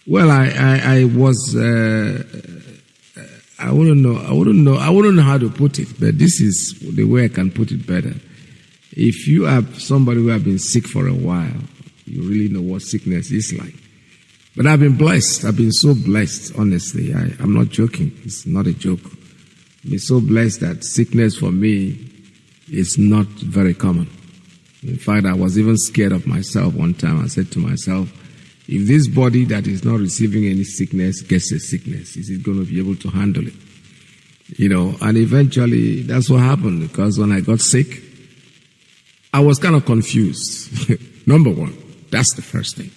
Well, I was, I wouldn't know how to put it, but this is the way I can put it better. If you have somebody who have been sick for a while, you really know what sickness is like. But I've been blessed. I've been so blessed, honestly. I'm not joking. It's not a joke. I've been so blessed that sickness for me is not very common. In fact, I was even scared of myself one time. I said to myself, if this body that is not receiving any sickness gets a sickness, is it going to be able to handle it? You know, and eventually that's what happened, because when I got sick, I was kind of confused. Number one, that's the first thing.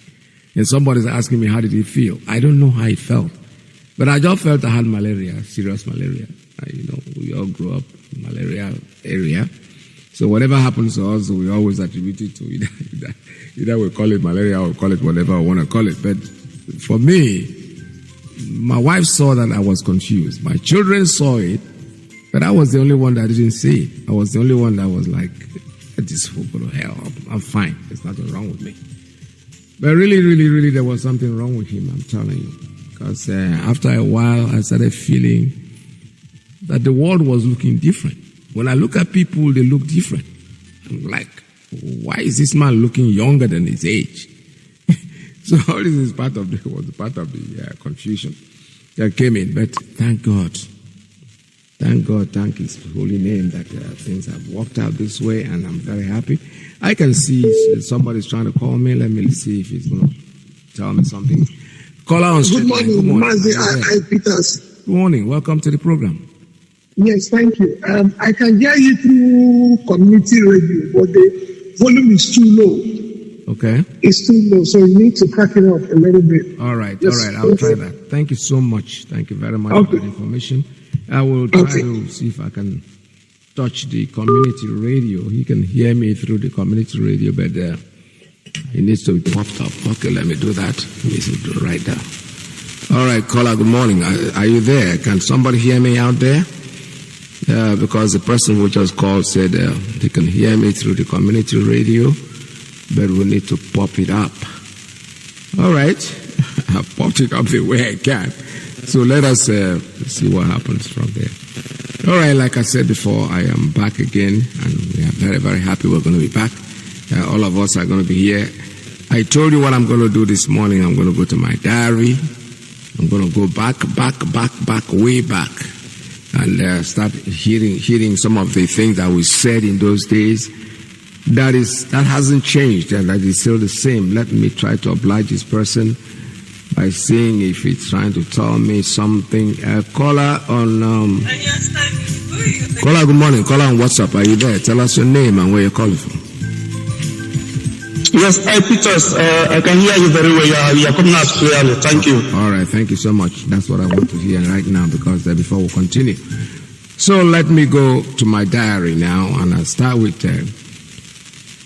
And somebody's asking me, how did it feel? I don't know how it felt. But I just felt I had malaria, serious malaria. You know, we all grew up in malaria area. So whatever happens to us, we always attribute it to either we call it malaria or we call it whatever I want to call it. But for me, my wife saw that I was confused. My children saw it, but I was the only one that didn't see it. I was the only one that was like, this fool go to hell. I'm fine. There's nothing wrong with me. But really, there was something wrong with him, I'm telling you. Because after a while, I started feeling that the world was looking different. When I look at people, they look different. I'm like, why is this man looking younger than his age? So all this is part of the confusion that came in. But thank God, thank His holy name that things have worked out this way, and I'm very happy. I can see somebody's trying to call me. Let me see if he's going to tell me something. Caller on street line. Good morning. Mazi Iyke. Good morning. Welcome to the program. Yes, thank you. I can hear you through community radio, but the volume is too low. Okay. It's too low, so you need to crack it up a little bit. All right. I'll try that. Thank you so much. Thank you very much for the information. I will try to see if I can touch the community radio. He can hear me through the community radio, but it needs to be popped up. Okay, let me do that. Let me do it right there. All right, caller, good morning. Are you there? Can somebody hear me out there? Because the person who just called said they can hear me through the community radio, but we need to pop it up. All right. I've popped it up the way I can. So let us see what happens from there. All right, like I said before, I am back again, and we are very, very happy we're going to be back. All of us are going to be here. I told you what I'm going to do this morning. I'm going to go to my diary. I'm going to go back, way back, and start hearing some of the things that we said in those days. That hasn't changed, and that is still the same. Let me try to oblige this person by seeing if he's trying to tell me something. Caller on caller, good morning. Caller on WhatsApp. Are you there? Tell us your name and where you're calling from. Yes, Peters. I can hear you very well. You are coming out clearly. Thank you. All right, thank you so much. That's what I want to hear right now, because before we continue. So let me go to my diary now, and I'll start with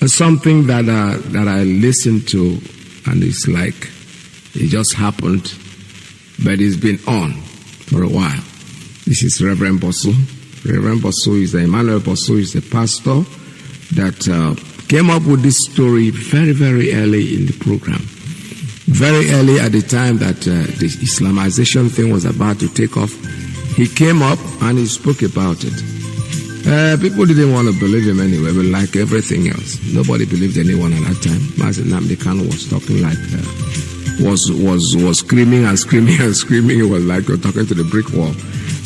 something that I listened to, and it's like it just happened, but it's been on for a while. This is Reverend Bosu. Reverend Bosu is Emmanuel Bosu is a pastor that came up with this story very, very early in the program. Very early at the time that the Islamization thing was about to take off, he came up and he spoke about it. People didn't want to believe him anyway, but like everything else, nobody believed anyone at that time. Mazi Nnamdi Kanu was talking like, was screaming and screaming and screaming. It was like you're talking to the brick wall.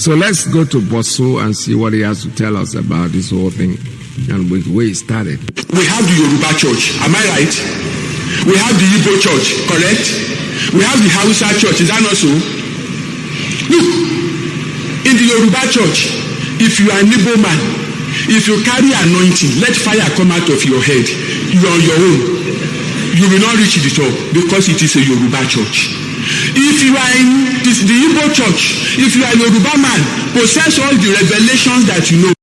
So let's go to Bosu and see what he has to tell us about this whole thing and with where it started. We have the Yoruba church, am I right? We have the Igbo church, correct? We have the Hausa church, is that not so? Look, in the Yoruba church, if you are an Igbo man, if you carry anointing, let fire come out of your head. You are on your own. You will not reach the top because it is a Yoruba church. If you are in the Igbo church, if you are a Yoruba man, possess all the revelations that you know.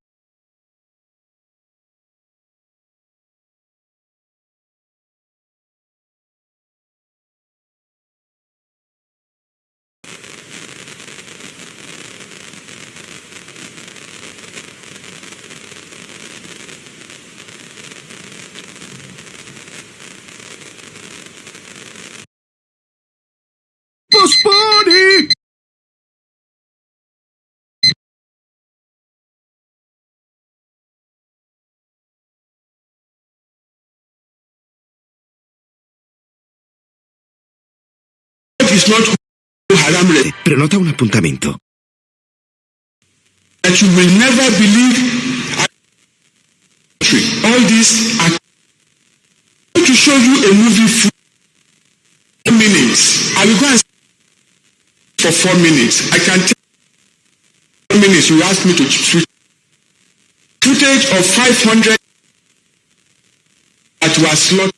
Postpone it. Is not haram. Prenota un appuntamento. That you will never believe. All this. I'm going to show you a movie for 4 minutes. I will go and for 4 minutes. I can take 4 minutes. You ask me to switch footage of 500 that were slaughtered,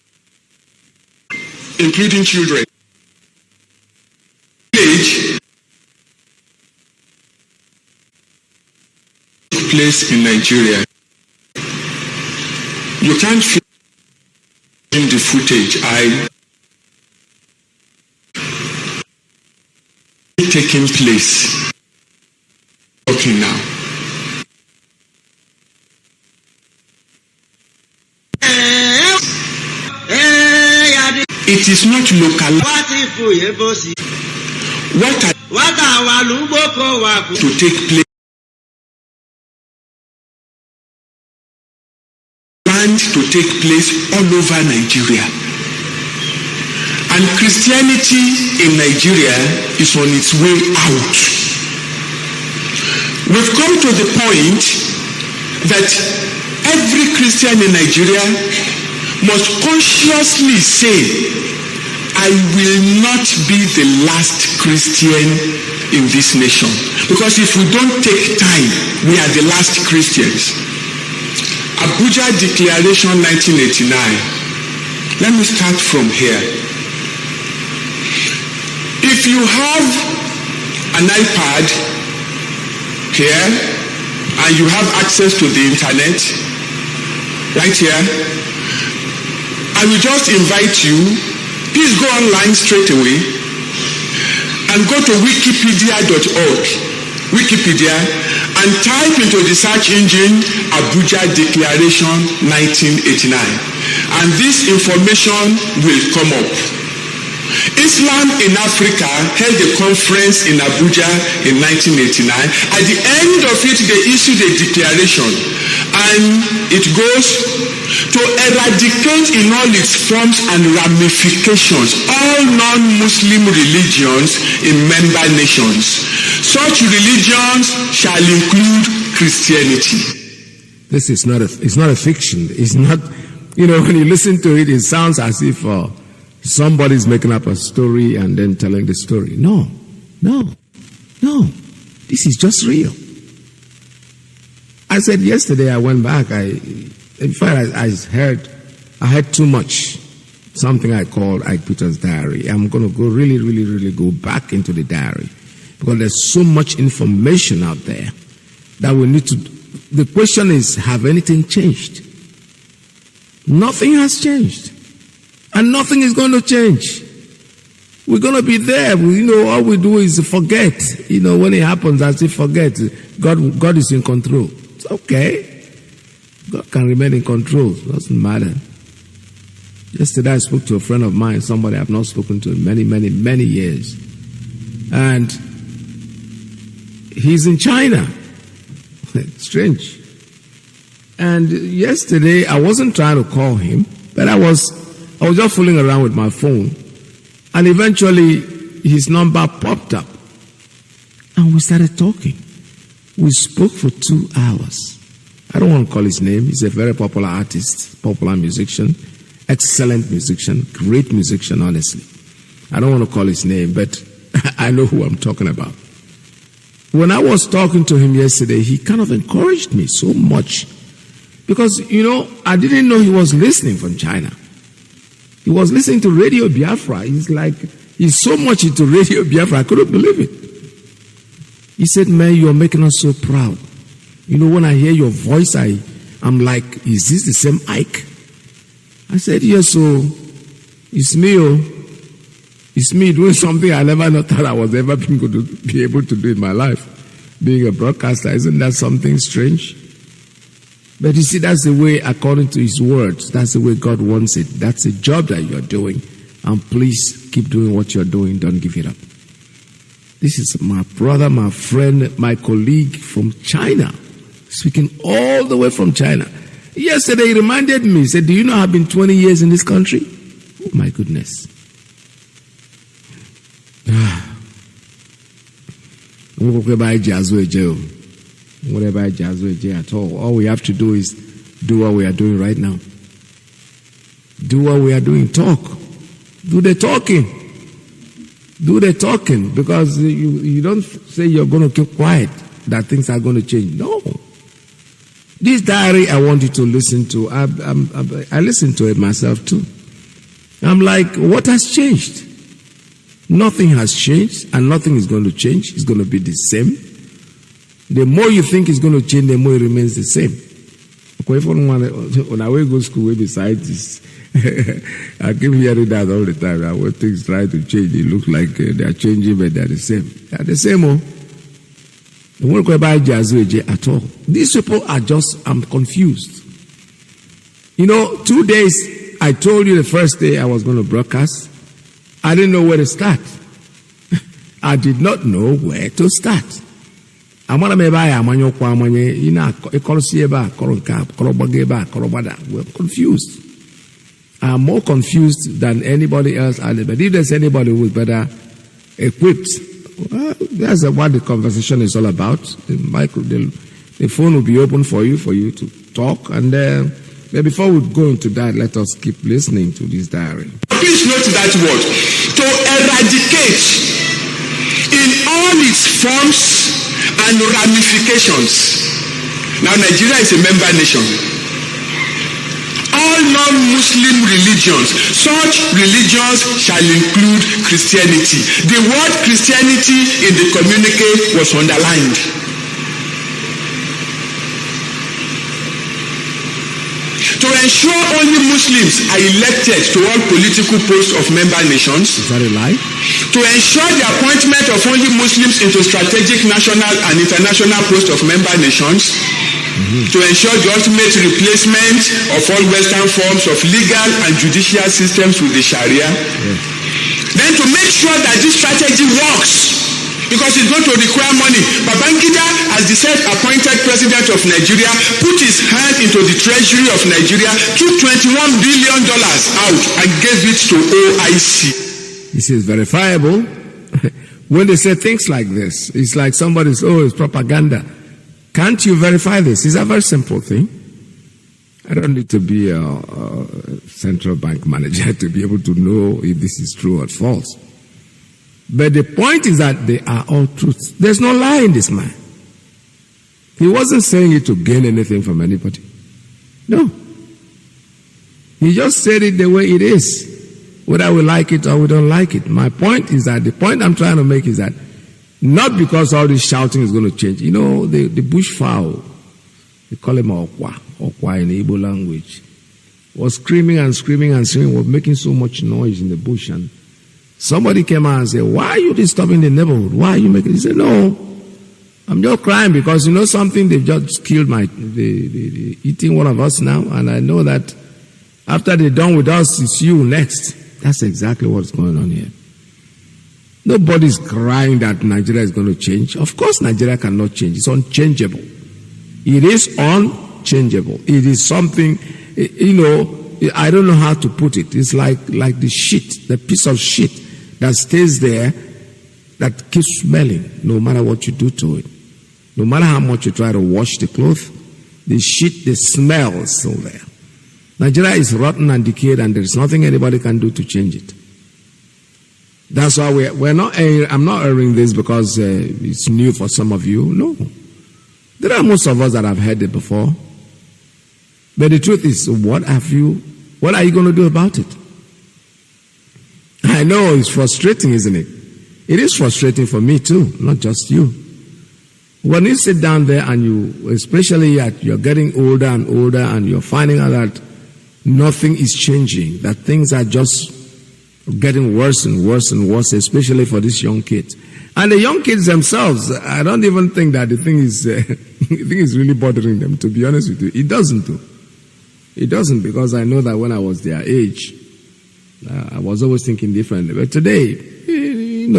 including children. Place in Nigeria. You can't film the footage. Taking place. Okay, now. It is not local. To take place. To take place all over Nigeria. And Christianity in Nigeria is on its way out. We've come to the point that every Christian in Nigeria must consciously say, I will not be the last Christian in this nation. Because if we don't take time, we are the last Christians. Abuja Declaration 1989. Let me start from here. If you have an iPad here and you have access to the internet right here, I will just invite you, please go online straight away and go to wikipedia.org, Wikipedia, and type into the search engine Abuja Declaration 1989, and this information will come up. Islam in Africa held a conference in Abuja in 1989. At the end of it, they issued a declaration, and it goes to eradicate in all its forms and ramifications all non-Muslim religions in member nations. Such religions shall include Christianity. This is not a fiction. It's not, when you listen to it, it sounds as if somebody's making up a story and then telling the story. No. This is just real. I said yesterday, I went back. In fact, I heard too much. Something I called Ike Peter's diary. I'm going to go really go back into the diary, because there's so much information out there that we need to. The question is, have anything changed? Nothing has changed, and nothing is going to change. We're going to be there. All we do is forget. When it happens, I say forget. God is in control. It's okay. God can remain in control. It doesn't matter. Yesterday I spoke to a friend of mine, somebody I've not spoken to in many years. And he's in China. Strange. And yesterday I wasn't trying to call him, but I was just fooling around with my phone. And eventually his number popped up. And we started talking. We spoke for 2 hours. I don't want to call his name. He's a very popular artist, popular musician, excellent musician, great musician, honestly. I don't want to call his name, but I know who I'm talking about. When I was talking to him yesterday, he kind of encouraged me so much. Because, I didn't know he was listening from China. He was listening to Radio Biafra. He's so much into Radio Biafra, I couldn't believe it. He said, man, you're making us so proud. When I hear your voice, I'm like, is this the same Ike? I said, yes, so it's me. It's me doing something I never thought I was ever going to be able to do in my life. Being a broadcaster, isn't that something strange? But you see, that's the way, according to his words, that's the way God wants it. That's a job that you're doing. And please keep doing what you're doing. Don't give it up. This is my brother, my friend, my colleague from China, speaking all the way from China. Yesterday he reminded me, he said, do you know I've been 20 years in this country? Oh my goodness. At all we have to do is do what we are doing right now. Do what we are doing. Talk. Do the talking. Do the talking. Because you don't say you're going to keep quiet, that things are going to change. No. This diary I want you to listen to. I listened to it myself too. I'm like, what has changed? Nothing has changed, and nothing is going to change. It's going to be the same. The more you think it's going to change, the more it remains the same. When I go to school, beside this, I keep hearing that all the time. When things try to change, it looks like they are changing, but they are the same. They are the same. They won't go about Jazz at all. These people are just, I'm confused. 2 days, I told you the first day I was going to broadcast, I didn't know where to start. I did not know where to start. We're confused. I'm more confused than anybody else out there. But if there's anybody who is better equipped, well, that's what the conversation is all about. The phone will be open for you to talk. And but before we go into that, let us keep listening to this diary. Please note that word. To eradicate in all its forms and ramifications. Now, Nigeria is a member nation. All non-Muslim religions, such religions shall include Christianity. The word Christianity in the communique was underlined. To ensure only Muslims are elected to all political posts of member nations. Is that a lie? To ensure the appointment of only Muslims into strategic national and international posts of member nations. To ensure the ultimate replacement of all Western forms of legal and judicial systems with the Sharia. Then to make sure that this strategy works, because it's going to require money. Babangida, as the self-appointed president of Nigeria, put his hand into the treasury of Nigeria, took $21 billion out and gave it to OIC. This is verifiable. When they say things like this, it's like somebody's, it's propaganda. Can't you verify this? It's a very simple thing. I don't need to be a central bank manager to be able to know if this is true or false. But the point is that they are all truths. There's no lie in this man. He wasn't saying it to gain anything from anybody. No. He just said it the way it is, whether we like it or we don't like it. My point is that, the point I'm trying to make is that, not because all this shouting is going to change. The bush fowl, they call him Okwa in the Igbo language, was screaming and screaming and screaming, was making so much noise in the bush. And somebody came out and said, why are you disturbing the neighborhood? Why are you making it? He said, no, I'm just crying because something, they've just killed they're eating one of us now. And I know that after they're done with us, it's you next. That's exactly what's going on here. Nobody's crying that Nigeria is going to change. Of course, Nigeria cannot change. It's unchangeable. It is unchangeable. It is something, I don't know how to put it. It's like the shit, the piece of shit that stays there that keeps smelling no matter what you do to it. No matter how much you try to wash the clothes, the shit, the smell is still there. Nigeria is rotten and decayed, and there is nothing anybody can do to change it. That's why we're not. I'm not airing this because it's new for some of you. No, there are most of us that have heard it before. But the truth is, what are you going to do about it? I know it's frustrating, isn't it? It is frustrating for me too, not just you. When you sit down there and especially you're getting older and older, and you're finding out that nothing is changing, that things are just getting worse and worse and worse, especially for these young kids. And the young kids themselves, I don't even think that the thing is really bothering them, to be honest with you. It doesn't do. It doesn't, because I know that when I was their age, I was always thinking differently. But today,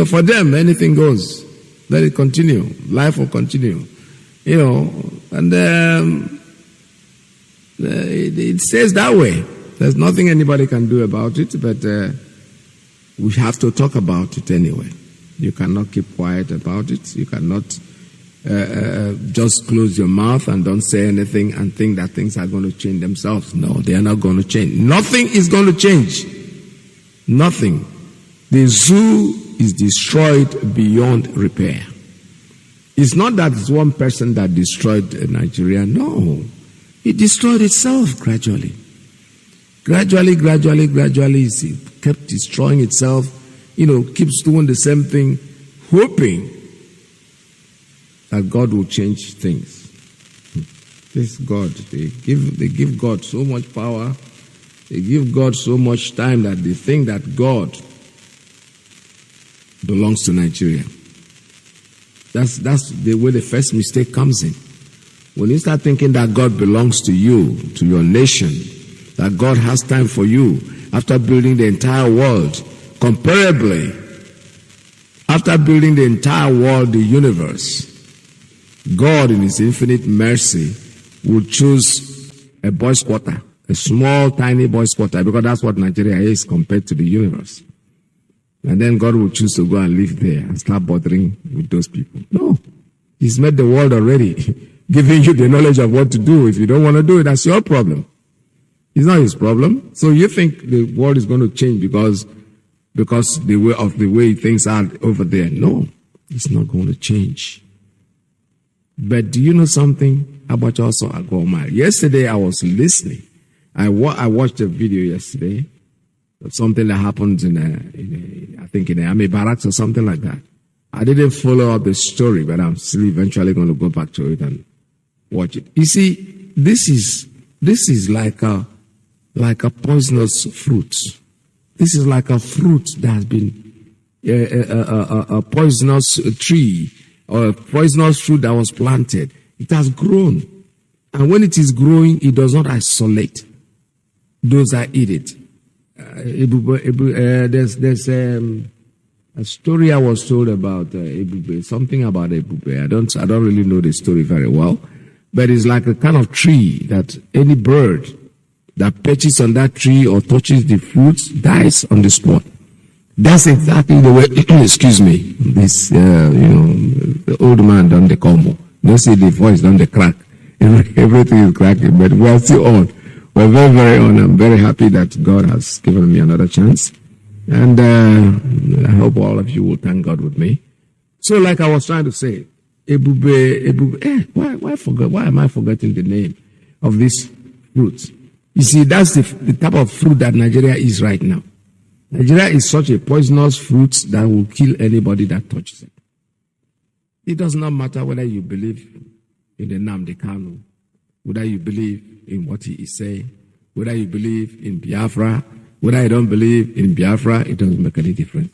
for them, anything goes. Let it continue. Life will continue. And it says that way. There's nothing anybody can do about it, but we have to talk about it anyway. You cannot keep quiet about it. You cannot just close your mouth and don't say anything and think that things are going to change themselves. No, they are not going to change. Nothing is going to change. Nothing. The zoo is destroyed beyond repair. It's not that it's one person that destroyed Nigeria. No. It destroyed itself gradually. Gradually, it kept destroying itself, keeps doing the same thing, hoping that God will change things. This God, they give God so much power, they give God so much time that they think that God belongs to Nigeria. That's the way the first mistake comes in. When you start thinking that God belongs to you, to your nation, that God has time for you, after building the entire world, comparably, after building the entire world, the universe, God in His infinite mercy will choose a boys' quarter, a small, tiny boys' quarter, because that's what Nigeria is compared to the universe. And then God will choose to go and live there and start bothering with those people. No. He's made the world already, giving you the knowledge of what to do. If you don't want to do it, that's your problem. It's not His problem. So you think the world is going to change because the way things are over there. No, it's not going to change. But do you know something about also Agoma? Yesterday I was listening. I watched a video yesterday of something that happened I think in the army barracks or something like that. I didn't follow up the story, but I'm still eventually going to go back to it and watch it. You see, this is like a poisonous fruit. This is like a fruit that has been a poisonous tree or a poisonous fruit that was planted. It has grown. And when it is growing, it does not isolate those that eat it. There's a story I was told about ebube, something about ebube. I don't really know the story very well, but it's like a kind of tree that any bird that perches on that tree or touches the fruits dies on the spot. That's exactly the way, excuse me, this, the old man done the combo. Don't see the voice done the crack. Everything is cracking, but we're still on. We're very, very on. I'm very happy that God has given me another chance. And I hope all of you will thank God with me. So like I was trying to say, ebube, why am I forgetting the name of this fruit? You see, that's the type of fruit that Nigeria is right now. Nigeria is such a poisonous fruit that will kill anybody that touches it. It does not matter whether you believe in the Nnamdi Kanu, whether you believe in what he is saying, whether you believe in Biafra, whether you don't believe in Biafra, it doesn't make any difference.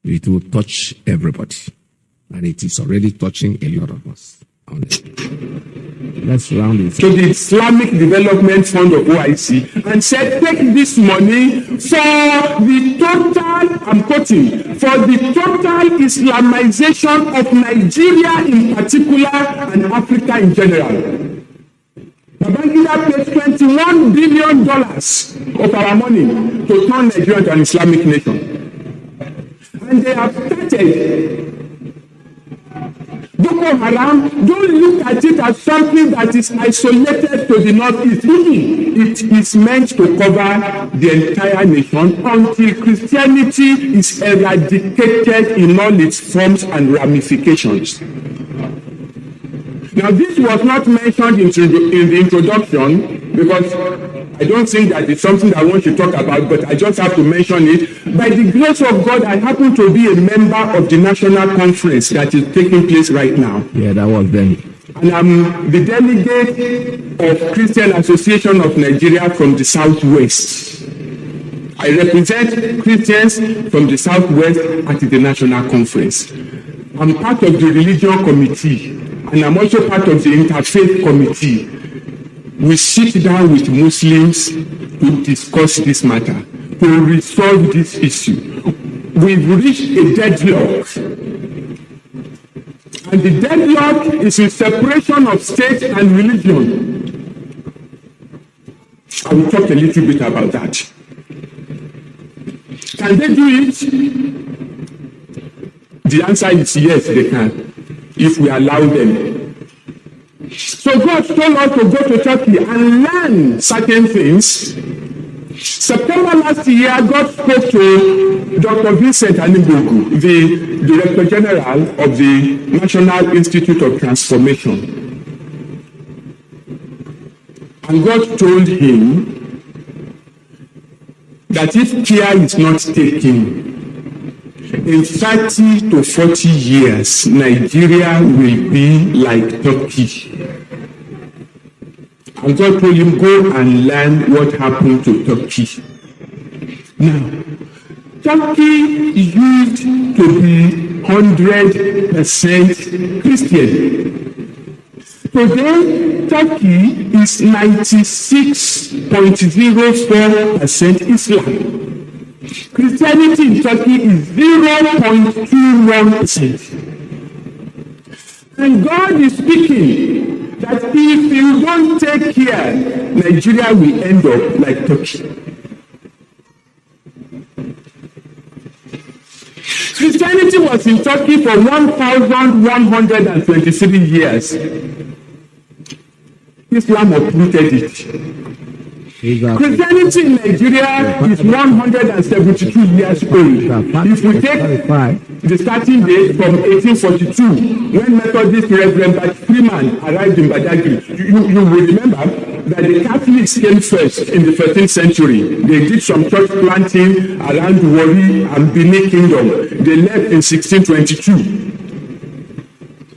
It will touch everybody. And it is already touching a lot of us. Let's round it. To the Islamic Development Fund of OIC and said, take this money for the total, I'm quoting, for the total Islamization of Nigeria in particular and Africa in general. Babangida paid $21 billion of our money to turn Nigeria into an Islamic nation. And they have started. Boko Haram, don't look at it as something that is isolated to the northeast. It is meant to cover the entire nation until Christianity is eradicated in all its forms and ramifications. Now, this was not mentioned in the introduction because I don't think that it's something I want to talk about, but I just have to mention it. By the grace of God, I happen to be a member of the national conference that is taking place right now. Yeah, that was then. And I'm the delegate of Christian Association of Nigeria from the Southwest. I represent Christians from the Southwest at the national conference. I'm part of the religion committee, and I'm also part of the interfaith committee. We sit down with Muslims to discuss this matter, to resolve this issue. We've reached a deadlock And the deadlock is in separation of state and religion. I will talk a little bit about that. Can they do it? The answer is yes, they can, if we allow them. So God told us to go to Turkey and learn certain things. September last year, God spoke to Dr. Vincent Anibogu, the Director General of the National Institute of Transformation. And God told him that if care is not taken, in 30 to 40 years, Nigeria will be like Turkey. And God told him, go and learn what happened to Turkey. Now, Turkey used to be 100% Christian. Today, Turkey is 96.04% Islam. Christianity in Turkey is 0.21%. And God is speaking that if you don't take care, Nigeria will end up like Turkey. Christianity was in Turkey for 1,123 years. Islam uprooted it. Christianity in Nigeria is 172 years old. If we take the starting date from 1842, when Methodist Reverend Bart Freeman arrived in Badagry, you will remember that the Catholics came first in the 13th century. They did some church planting around Warri and Benin Kingdom. They left in 1622.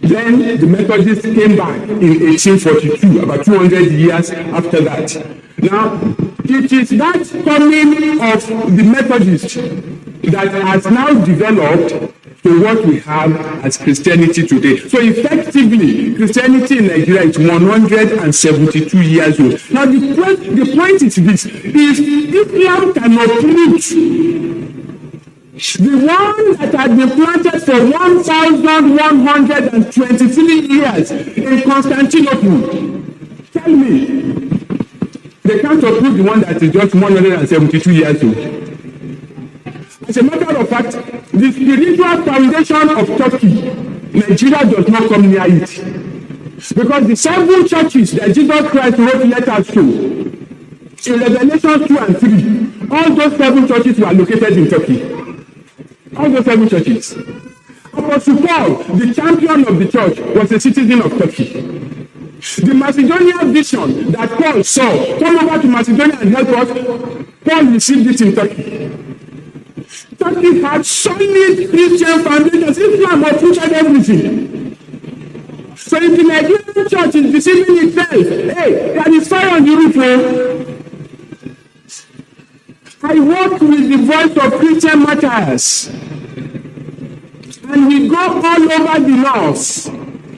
Then the Methodists came back in 1842, about 200 years after that. Now, it is that coming of the Methodists that has now developed to what we have as Christianity today. So effectively, Christianity in Nigeria is 172 years old. Now, the point is this: if Islam cannot preach, the one that had been planted for 1,123 years in Constantinople, tell me, they can't approve the one that is just 172 years old. As a matter of fact, the spiritual foundation of Turkey, Nigeria does not come near it. Because the 7 churches that Jesus Christ wrote letters to, in Revelation 2 and 3, all those 7 churches were located in Turkey. All those 7 churches. Apostle Paul, the champion of the church, was a citizen of Turkey. The Macedonian vision that Paul saw, come over to Macedonia and help us, Paul received it in Turkey. Turkey had solid Christian foundations. Islam uprooted everything. So if the Nigerian church is deceiving itself, hey, there is fire on the roof. I work with the Voice of Christian Martyrs, and we go all over the north.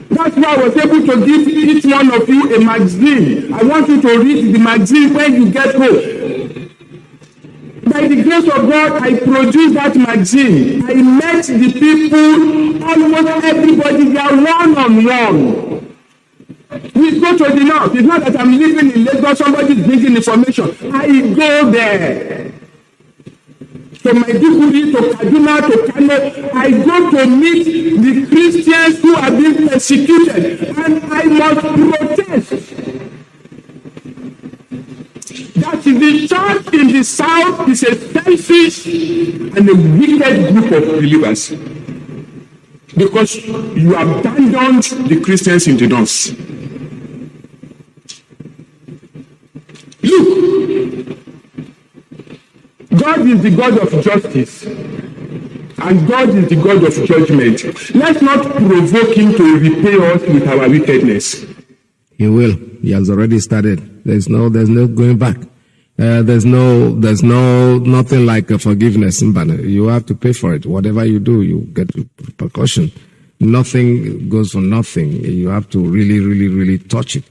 That's why I was able to give each one of you a magazine. I want you to read the magazine when you get home. By the grace of God, I produced that magazine. I met the people, almost everybody, they are one-on-one. We go to the north. It's not that I'm living in Lagos, somebody is bringing information. I go there. To Maiduguri, to Kaduna, to Kano, I go to meet the Christians who are being persecuted, and I must protest. That the church in the south is a selfish and a wicked group of believers, because you abandoned the Christians in the north. Look, God is the God of justice, and God is the God of judgment. Let's not provoke him to repay us with our wickedness. He will. He has already started. There's no going back. There's nothing like a forgiveness. You have to pay for it. Whatever you do, you get repercussion. Nothing goes for nothing. You have to really, really, really touch it.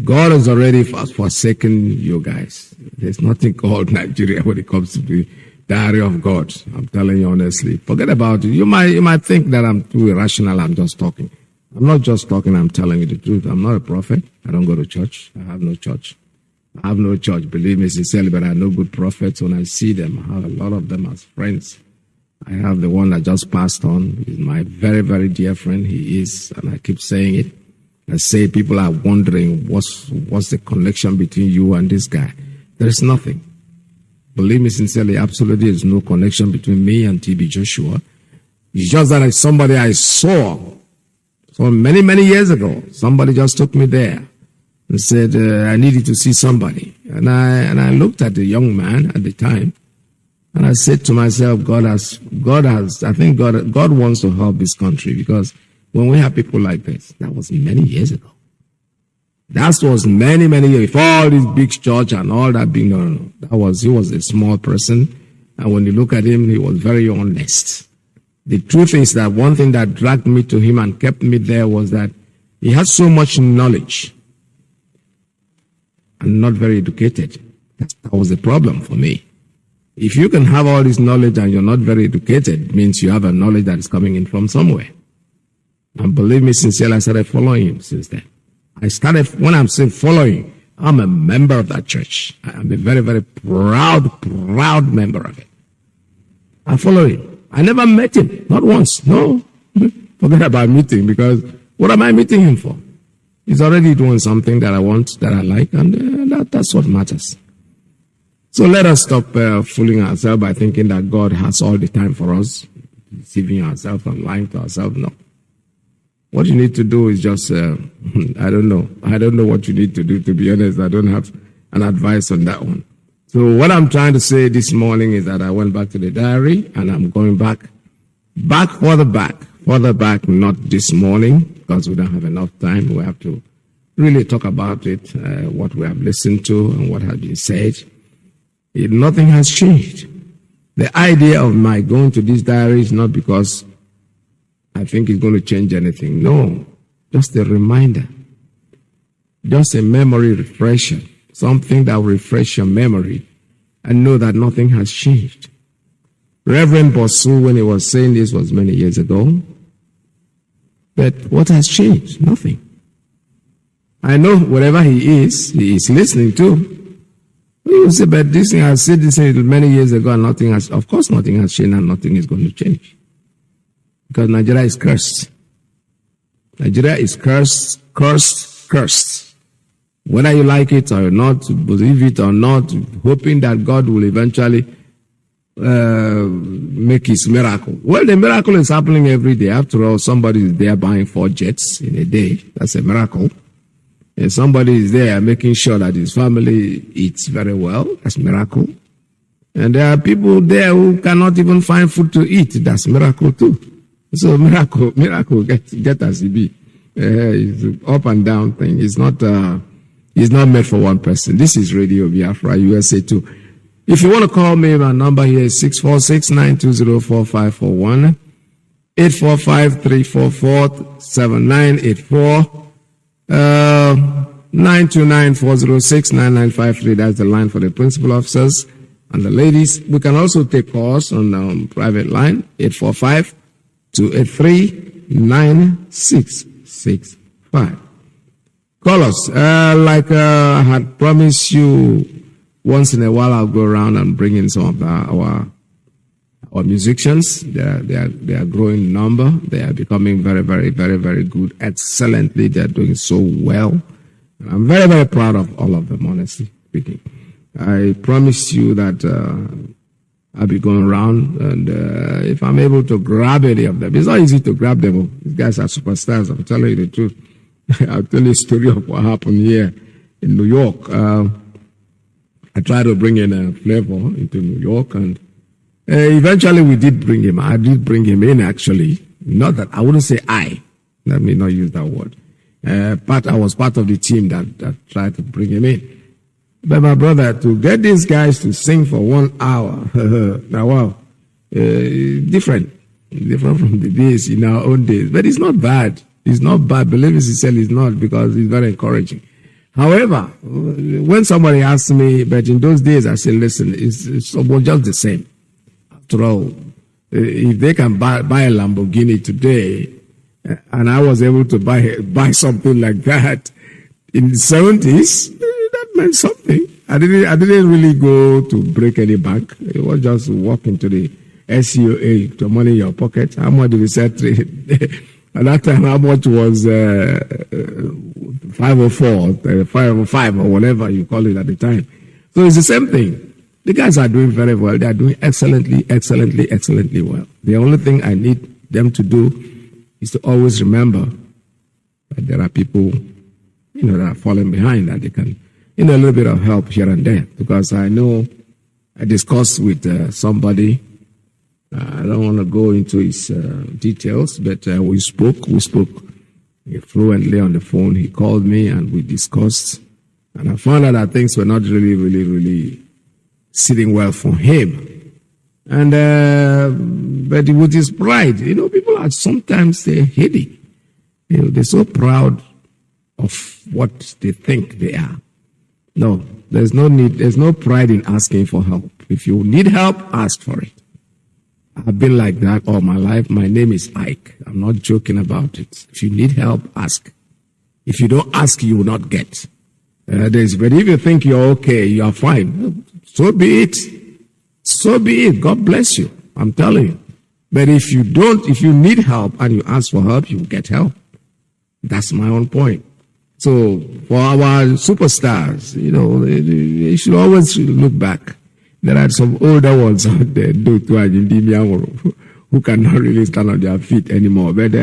God has already forsaken you guys. There's nothing called Nigeria when it comes to the diary of God. I'm telling you honestly. Forget about it. You might think that I'm too irrational. I'm just talking. I'm not just talking, I'm telling you the truth. I'm not a prophet. I don't go to church. I have no church. I have no church, believe me sincerely, but I know good prophets. When I see them, I have a lot of them as friends. I have the one that just passed on. He's my very, very dear friend. He is, and I keep saying it. I say people are wondering what's the connection between you and this guy. There is nothing. Believe me sincerely, absolutely there's no connection between me and TB Joshua. It's just that it's somebody I saw. So many, many years ago, somebody just took me there and said, I needed to see somebody. And I looked at the young man at the time, and I said to myself, God wants to help this country, because when we have people like this, that was many years ago. That was many, many years before all this big church and all that big, no. He was a small person. And when you look at him, he was very honest. The truth is that one thing that dragged me to him and kept me there was that he had so much knowledge and not very educated. That was the problem for me. If you can have all this knowledge and you're not very educated, it means you have a knowledge that is coming in from somewhere. And believe me sincerely, I started following him since then. When I'm saying following, I'm a member of that church. I'm a very, very proud member of it. I follow him. I never met him, not once. No, forget about meeting, because what am I meeting him for? He's already doing something that I want, that I like, and that's what matters. So let us stop fooling ourselves by thinking that God has all the time for us, deceiving ourselves and lying to ourselves. No. What you need to do is just, I don't know. I don't know what you need to do, to be honest. I don't have an advice on that one. So what I'm trying to say this morning is that I went back to the diary, and I'm going further back, not this morning, because we don't have enough time. We have to really talk about it, what we have listened to and what has been said. Nothing has changed. The idea of my going to this diary is not because I think it's going to change anything. No, just a reminder, just a memory refresher. Something that will refresh your memory and know that nothing has changed. Reverend Bosu, when he was saying this, was many years ago. But what has changed? Nothing. I know wherever he is listening to. He will say, but this thing, I said this thing many years ago, and nothing has, of course nothing has changed, and nothing is going to change. Because Nigeria is cursed. Nigeria is cursed. Whether you like it or not, believe it or not, hoping that God will eventually make his miracle. Well, the miracle is happening every day. After all, somebody is there buying 4 jets in a day. That's a miracle. And somebody is there making sure that his family eats very well. That's a miracle. And there are people there who cannot even find food to eat. That's a miracle too. So miracle, get as it be. It's up and down thing. It's not made for one person. This is Radio Biafra, USA 2. If you want to call me, my number here is 646-920-4541, 845-344-7984, 929-406-9953. That's the line for the principal officers and the ladies. We can also take calls on private line, 845-283-9665. Call us. Like I had promised you, once in a while I'll go around and bring in some of our musicians. They are growing in number. They are becoming very, very, very, very good. Excellently, they are doing so well. I'm very, very proud of all of them, honestly speaking. I promise you that I'll be going around, and if I'm able to grab any of them, it's not easy to grab them. These guys are superstars. I'm telling you the truth. I'll tell you a story of what happened here in New York. I tried to bring in a flavor into New York, and eventually we did bring him. I did bring him in, actually. Not that, I wouldn't say I. Let me not use that word. I was part of the team that tried to bring him in. But my brother, to get these guys to sing for 1 hour, now wow, different from the days in our own days. But it's not bad. It's not bad. Believe me sincerely, it's not, because it's very encouraging. However, when somebody asks me, but in those days, I say, listen, it's just the same. After all, if they can buy a Lamborghini today, and I was able to buy something like that in the 70s, that meant something. I didn't really go to break any bank. It was just walk into the SCOA, the money in your pocket. How much did you set? At that time, how much was 504, 505, or whatever you call it at the time. So it's the same thing. The guys are doing very well. They are doing excellently well. The only thing I need them to do is to always remember that there are people, that are falling behind, that they can, a little bit of help here and there. Because I know I discussed with somebody. I don't want to go into his details, but we spoke fluently on the phone. He called me and we discussed. And I found out that things were not really sitting well for him. And, but with his pride, people are sometimes they're heady. They're so proud of what they think they are. No, there's no pride in asking for help. If you need help, ask for it. I've been like that all my life. My name is Ike. I'm not joking about it. If you need help, ask. If you don't ask, you will not get. But if you think you're okay, you are fine, so be it. So be it. God bless you. I'm telling you. But if you need help and you ask for help, you will get help. That's my own point. So for our superstars, they should always look back. There are some older ones out there who cannot really stand on their feet anymore. But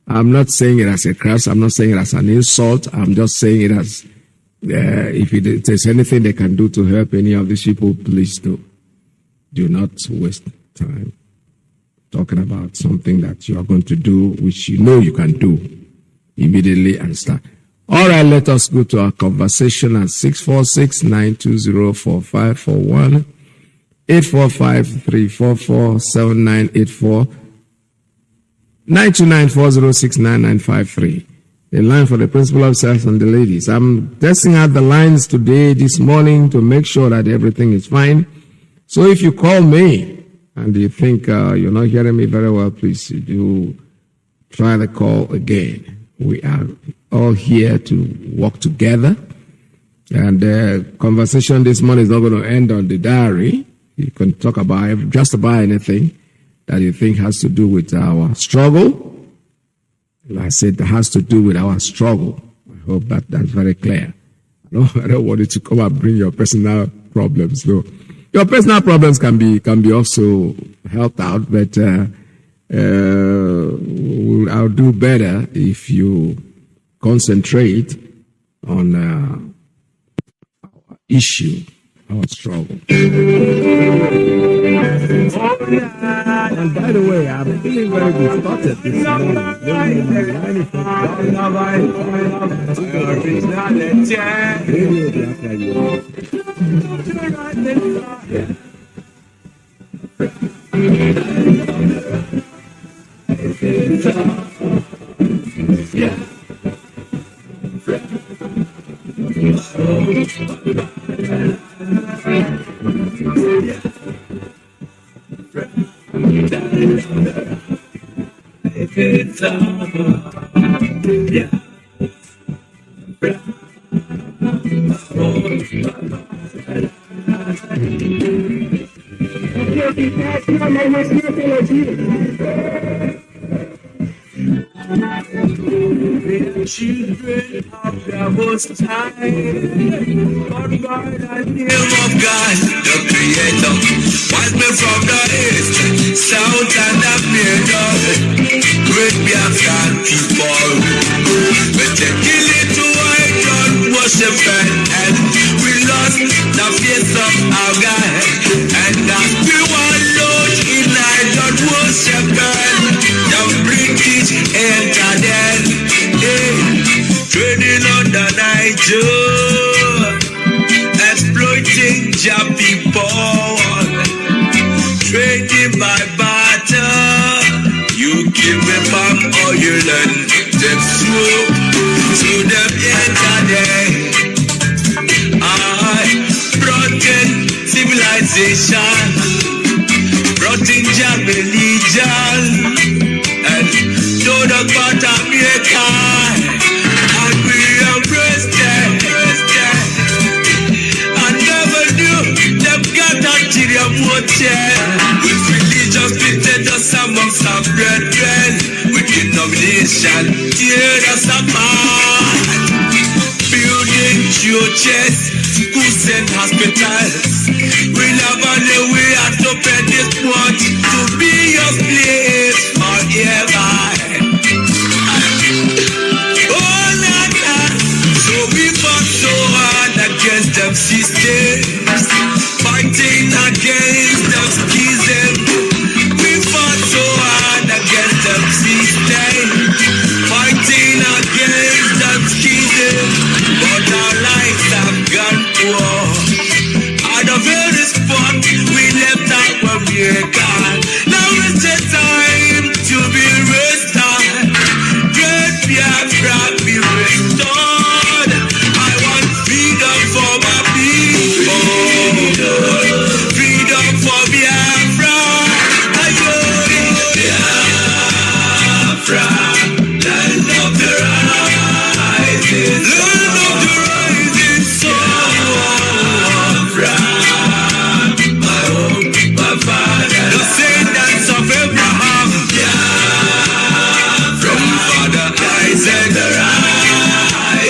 I'm not saying it as a curse. I'm not saying it as an insult. I'm just saying it as if there's anything they can do to help any of these people, please do. Do not waste time talking about something that you are going to do, which you can do immediately and start. All right, let us go to our conversation at 646-920-4541, 845-344-7984, 929-406-9953. The line for the principal officers and the ladies. I'm testing out the lines this morning to make sure that everything is fine. So if you call me and you think you're not hearing me very well, please do try the call again. We are all here to work together. And the conversation this morning is not going to end on the diary. You can talk about just about anything that you think has to do with our struggle. Like I said, it has to do with our struggle. I hope that's very clear. I don't want you to come and bring your personal problems. No. Your personal problems can be also helped out, but I'll do better if you concentrate on our issue, our struggle. And by the way, I'm feeling very distorted this morning. Children of the Most High, Lord God and name of God, the Creator, was me from the east, south, and the middle. Great Biafra people, we take it to white God, worship and we lost the face of our God, and as we were Lord in our God worship God, the British entered in. Trading on the Niger, exploiting your people, trading by barter. You give me palm oil and them swoop to them yesterday. Broken civilization, brought in your religion, and no the Jamaica, and we embraced them. I never knew them got ulterior motive. With religious prejudice amongst our brethren, with denomination tear us apart. Building churches, schools and hospitals. We love on the way at open this month to be your place forever. Oh, Nana, so we fought so hard against them systems, fighting against them schisms. We fought so hard against them systems, fighting against them schisms. But our lives have gone poor. At the very spot we left out when we were gone. Now it's the time to be restored. Great Biafra be restored. I want freedom for my people. Freedom for Biafra. Biafra, land of the rising sun.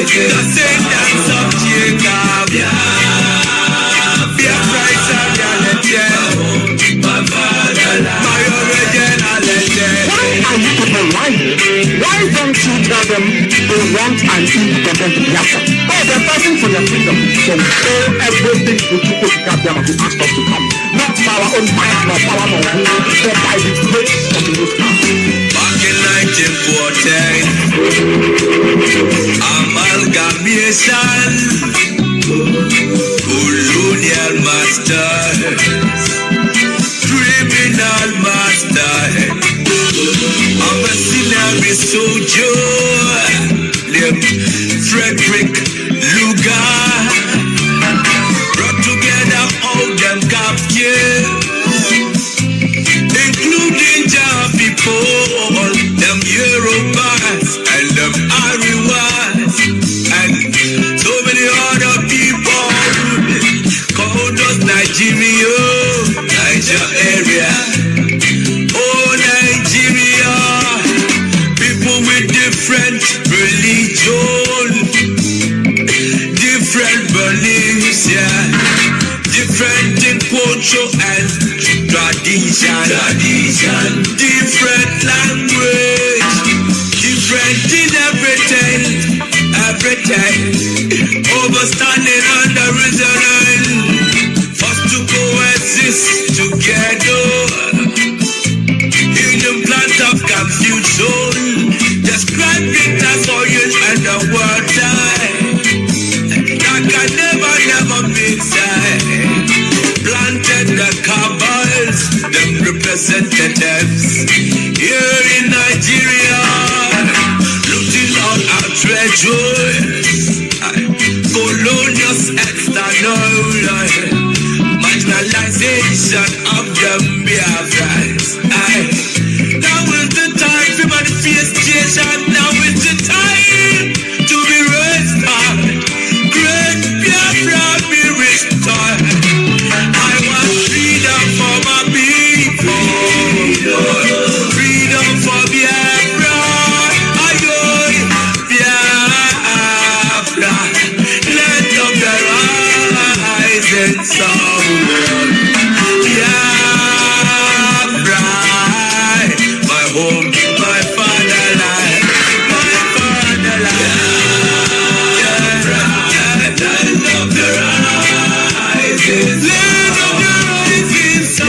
The descendants of Jacob, Biafra is a reality. My fatherland, my original legend. Why are you people lying? Why don't you tell them they want an independent Biafra? Oh, they're fighting for their freedom. So everything we keep putting up there to ask us to come. Not by our own might, nor power, nor will, but by the grace of the Most High. Back in 1914, amalgamation, colonial masters, criminal masters, a mercenary soldier named Frederick Lugar, brought together all them captives, including Jah people, them Yorubas and them Ariwas, and so many other people called us Nigeria, Nigeria. Oh, Nigeria, people with different religion, different beliefs, yeah, different in culture and tradition, different language, different in everything, overstanding under reason, forced to coexist together in the plant of confusion, describing the soil and the water that can never mix. Planted the cabals, them representatives here in Nigeria, looting all our treasures, colonial external marginalization of the Biafrans. Now is the time for manifestation. Now is the time to be restored. Great Biafra be restored. I want freedom for my people. Freedom for Biafra. Biafra. Land of the rising sun. Biafra. My home, my fatherland. My fatherland. Biafra. Land of the rising sun.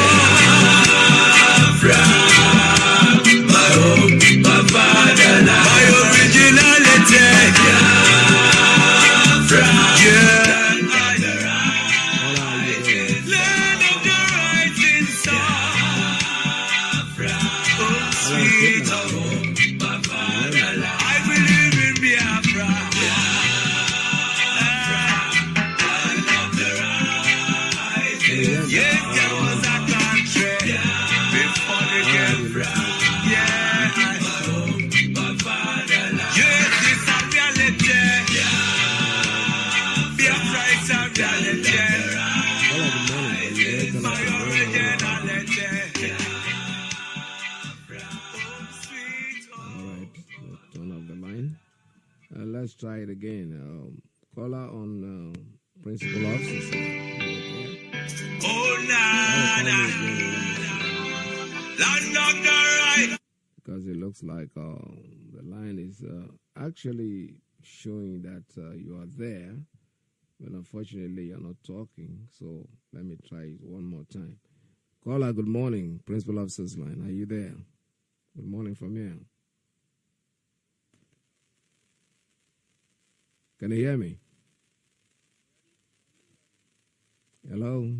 let's try it again. Caller on principal officer. Oh, nah. Because it looks like the line is actually showing that you are there, but unfortunately you're not talking. So let me try it one more time. Caller, good morning. Principal officer's line. Are you there? Good morning from here. Can you hear me? Hello?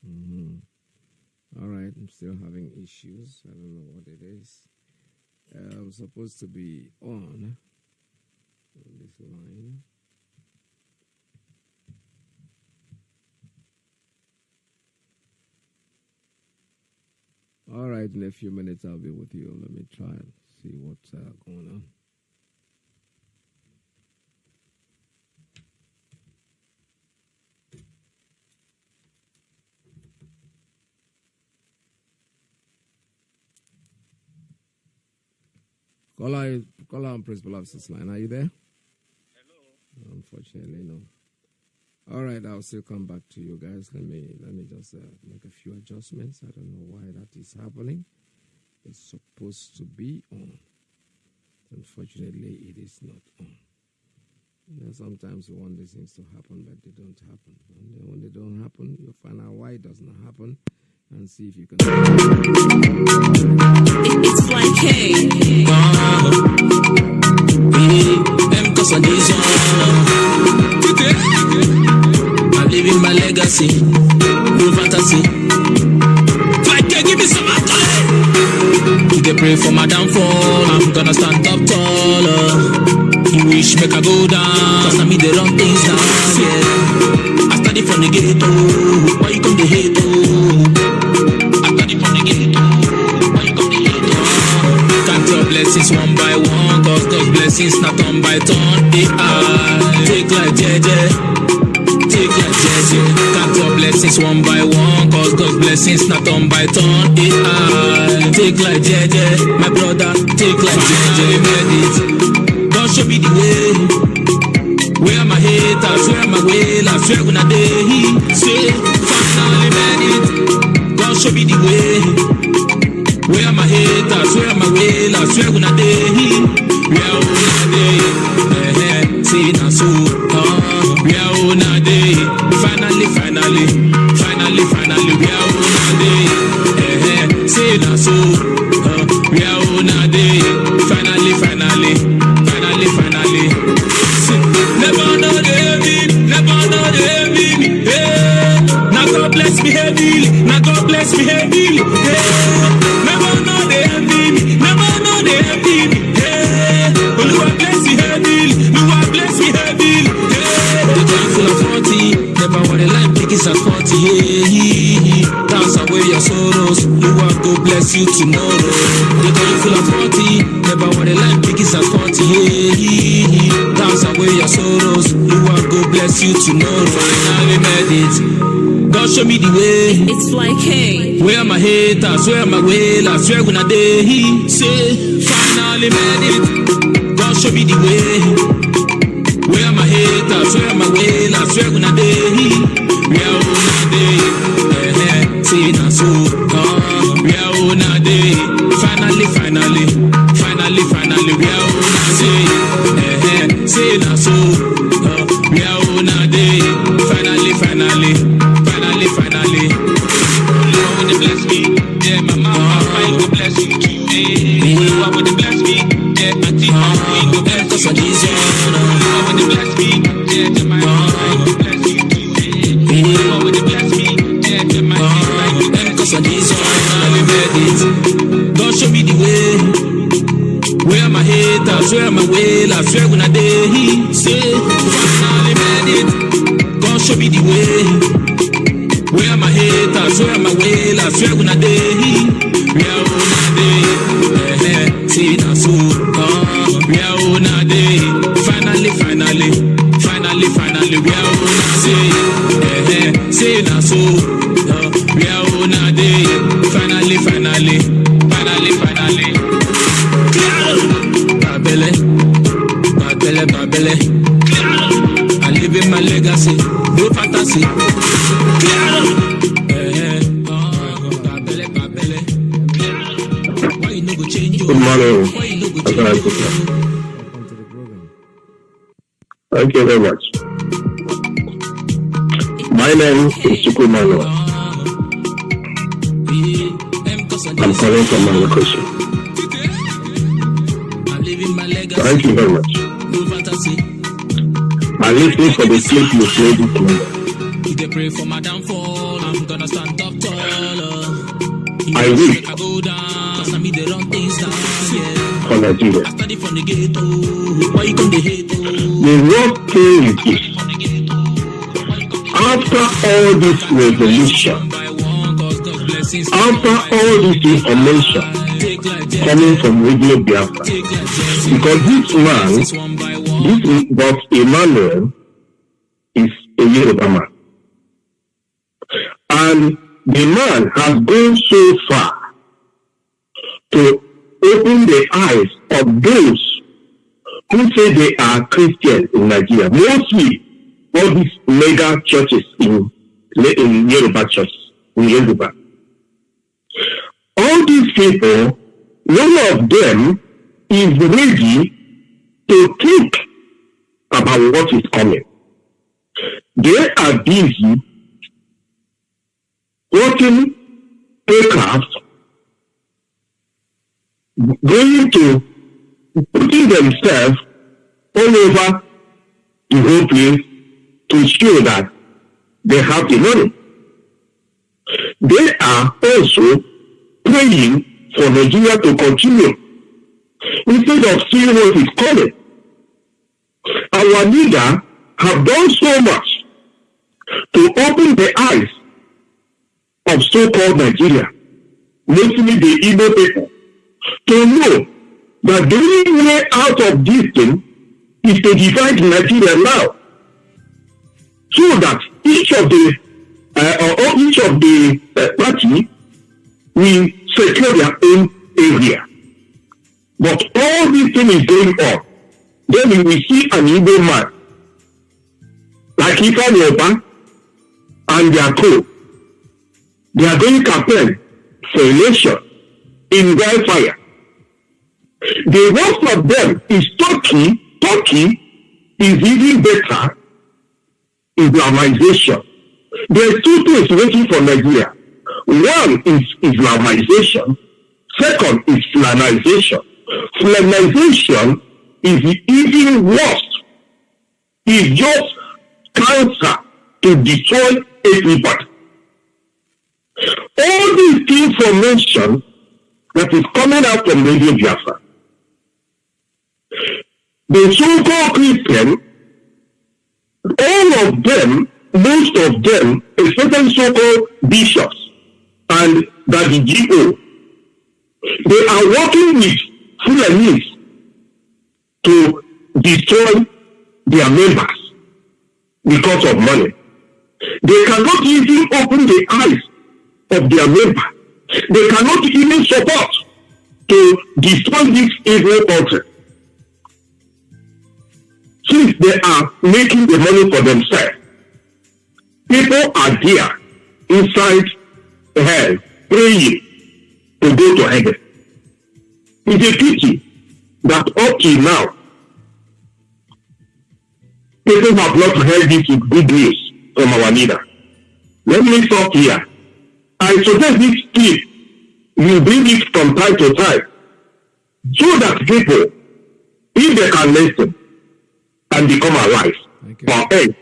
Mm-hmm. All right, I'm still having issues. I don't know what it is. I'm supposed to be on this line. All right, in a few minutes I'll be with you. Let me try and see what's going on. Caller on principal officer's line. Are you there? Hello. Unfortunately, no. All right, I'll still come back to you guys. Let me just make a few adjustments. I don't know why that is happening. It's supposed to be on. Unfortunately, it is not on. You know, sometimes you want these things to happen, but they don't happen. And then when they don't happen, you'll find out why it does not happen and see if you can. It's like hey. I'm living my legacy, no fantasy. Like hey, give me some time. You can pray for my downfall. I'm gonna stand up taller. You wish make I go down, cause I mean the wrong things down. Yeah. I study from the ghetto, why you come to hate? Blessings one by one, cause God's blessings not turn by turn. Take like JJ, take like JJ. Count your blessings one by one, cause God's blessings not turn by turn. Take like JJ, my brother, take like JJ. God show me the way. Where are my haters? Where are my wailers? Where gonna they? Say, finally made it. God show me the way. Where are my haters? Where are my wailers? Where gonna they? Where gonna they? See now so. Where gonna they? Finally. Where gonna they? See now so. Where gonna they? Finally. Never know they me. Now God bless me heavily. Never know they envy me. Lord bless me heavily. The joy full of 40. Never want a life big is at 40. Dance away your sorrows. Lord go bless you tomorrow. The joy full of 40. Never want a life big is at 40. Dance away your sorrows. Lord go bless you tomorrow. Finally made it. God show me the way. It's like hey. Where are my haters? Where are my wailers? Where gonna they? Say, finally made it. God show me the way. Where are my haters? Where are my wailers? Where gonna they? Where gonna they? Say now so. Where gonna they? Finally. Where gonna they? Say now so. Where gonna they? Finally. Lord would bless me, yeah, my mama, I will bless you too. Lord would bless me, yeah, my team, I will bless you too. Lord would bless me, yeah, my mama, I will bless you too. Lord would bless me, yeah, my team, I will bless you too. God show me the way. Where are my haters? Where are my wailers? Where gonna they? Say, finally made it. God show me the way. Where are my haters? Where are my wailers? Where gonna they? Where gonna they? See now so. Where gonna they? Finally. Where gonna say? Say now so. Where gonna they? Finally. Babele. legacy, no fantasy. Good morning. Thank you very much. My name is Chukwumano. I'm calling from my location. Thank you very much. I'm listening for the clip you played this morning. They pray for my downfall. I'm gonna stand up taller. I wish for Nigeria. The worst thing is this. After all this revolution, after all this information coming from Radio Biafra, because this man, but Emmanuel is a Yoruba man. And the man has gone so far to open the eyes of those who say they are Christians in Nigeria. Mostly all these mega churches in Yoruba churches, in Yoruba. All these people, none of them is ready to think about what is coming. They are busy working aircraft, going to putting themselves all over the whole place to show that they have the money. They are also praying for Nigeria to continue instead of seeing what is coming. Our leader have done so much to open the eyes of so-called Nigeria, mostly the Igbo people, to know that the only way out of this thing is to divide Nigeria now, so that each of the party will secure their own area. But all this thing is going on. Then we will see an Igbo man like Ifeanyi Oba and their co. They are going campaign for election in wildfire. The worst of them is Turkey. Turkey is even better Islamization. There are two things waiting for Nigeria. One is Islamization. Second is Fulanization. Fulanization is even worse. It's just cancer to destroy everybody. All this information that is coming out from Radio Biafra, the so-called Christian, all of them, most of them, especially so-called bishops and the GO, they are working with Fulanis to destroy their members because of money. They cannot even open the eyes of their member. They cannot even support to destroy this evil country. Since they are making the money for themselves, people are there inside hell praying to go to heaven. It's a pity that up till now, people have not heard this with good news from our leader. Let me stop here. I suggest this clip, you bring it from time to time, so that people, if they can listen and become alive, or else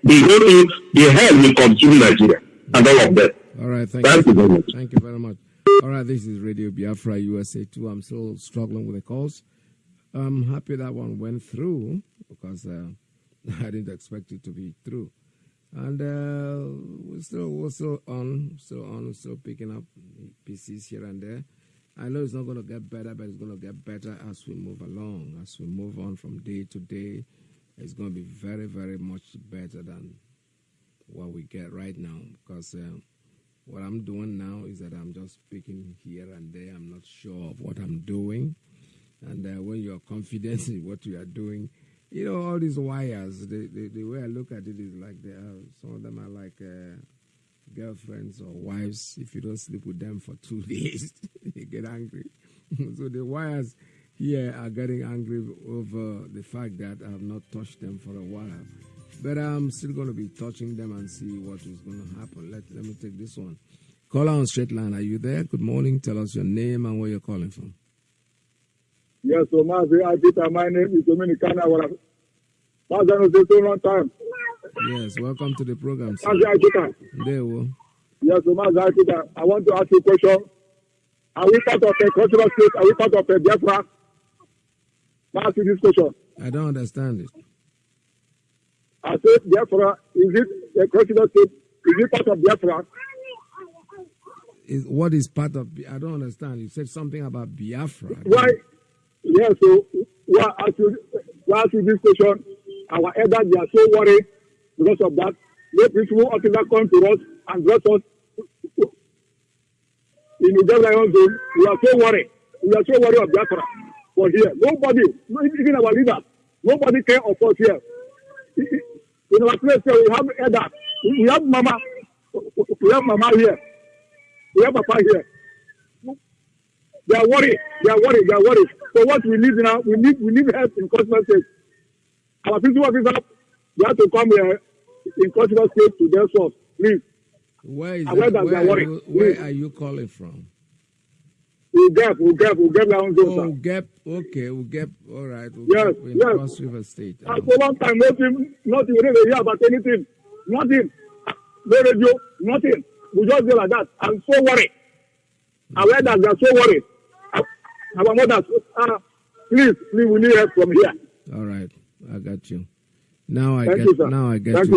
the whole thing, the hell will consume Nigeria and all of that. All right, thank you very much. Thank you very much. All right, this is Radio Biafra USA 2. I'm still struggling with the calls. I'm happy that one went through because I didn't expect it to be through. And we're still picking up pieces here and there. I know it's not going to get better, but it's going to get better as we move along. As we move on from day to day, it's going to be very, very much better than what we get right now. Because what I'm doing now is that I'm just speaking here and there. I'm not sure of what I'm doing. And when you're confident in what you are doing, You know, all these wires, the way I look at it is like some of them are like girlfriends or wives. If you don't sleep with them for 2 days, they get angry. So the wires here are getting angry over the fact that I have not touched them for a while. But I'm still going to be touching them and see what is going to happen. Let me take this one. Caller on straight line, are you there? Good morning. Tell us your name and where you're calling from. Yes, so Mazi Iyke, my name is Dominicana. Mazi Nnamdi Kanu, long time. Yes, welcome to the program. Mazi Iyke. There we Yes, so Mazi Iyke, I want to ask you a question. Are we part of a cultural state? Are we part of a Biafra? Ask you this question. I don't understand it. I said Biafra, is it a cultural state? Is it part of Biafra? What is part of? I don't understand. You said something about Biafra. Why? Yes, so why ask you this question? Our elders, they are so worried because of that. No peaceful officer come to us and dress us in the Lion zone. We are so worried. We are so worried of Biafra. For here, nobody, even our leaders, nobody care of us here. In our place here, we have elders. We have mama. We have mama here. We have papa here. They are worried. So what we need now, we need help in cultural state. Our peaceful officers, they have to come here in cultural state to their source, please. Where is that? Where are you calling from? Ugep Lion zone. Oh, Ugep. Okay, Ugep. All right. Yes. Cross River State. For a long time, nothing. We didn't hear about anything. Nothing. No radio. Nothing. We just go like that. I'm so worried. Our elders are so worried. Our mothers, please, we need help from here. All right, I got you. Now I get you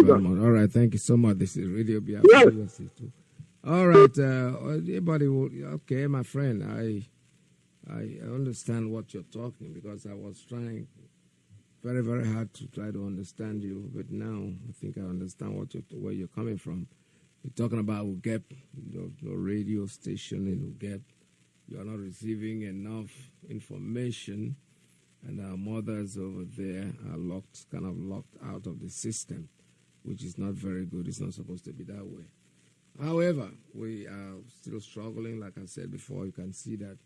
very much. All right, thank you so much. This is Radio Biafra. Yes. All right, anybody will, okay, my friend, I understand what you're talking, because I was trying very, very hard to try to understand you, but now I think I understand where you're coming from. You're talking about Ugep, the radio station in Ugep. You are not receiving enough information, and our mothers over there are kind of locked out of the system, which is not very good. It's not supposed to be that way. However, we are still struggling. Like I said before, you can see that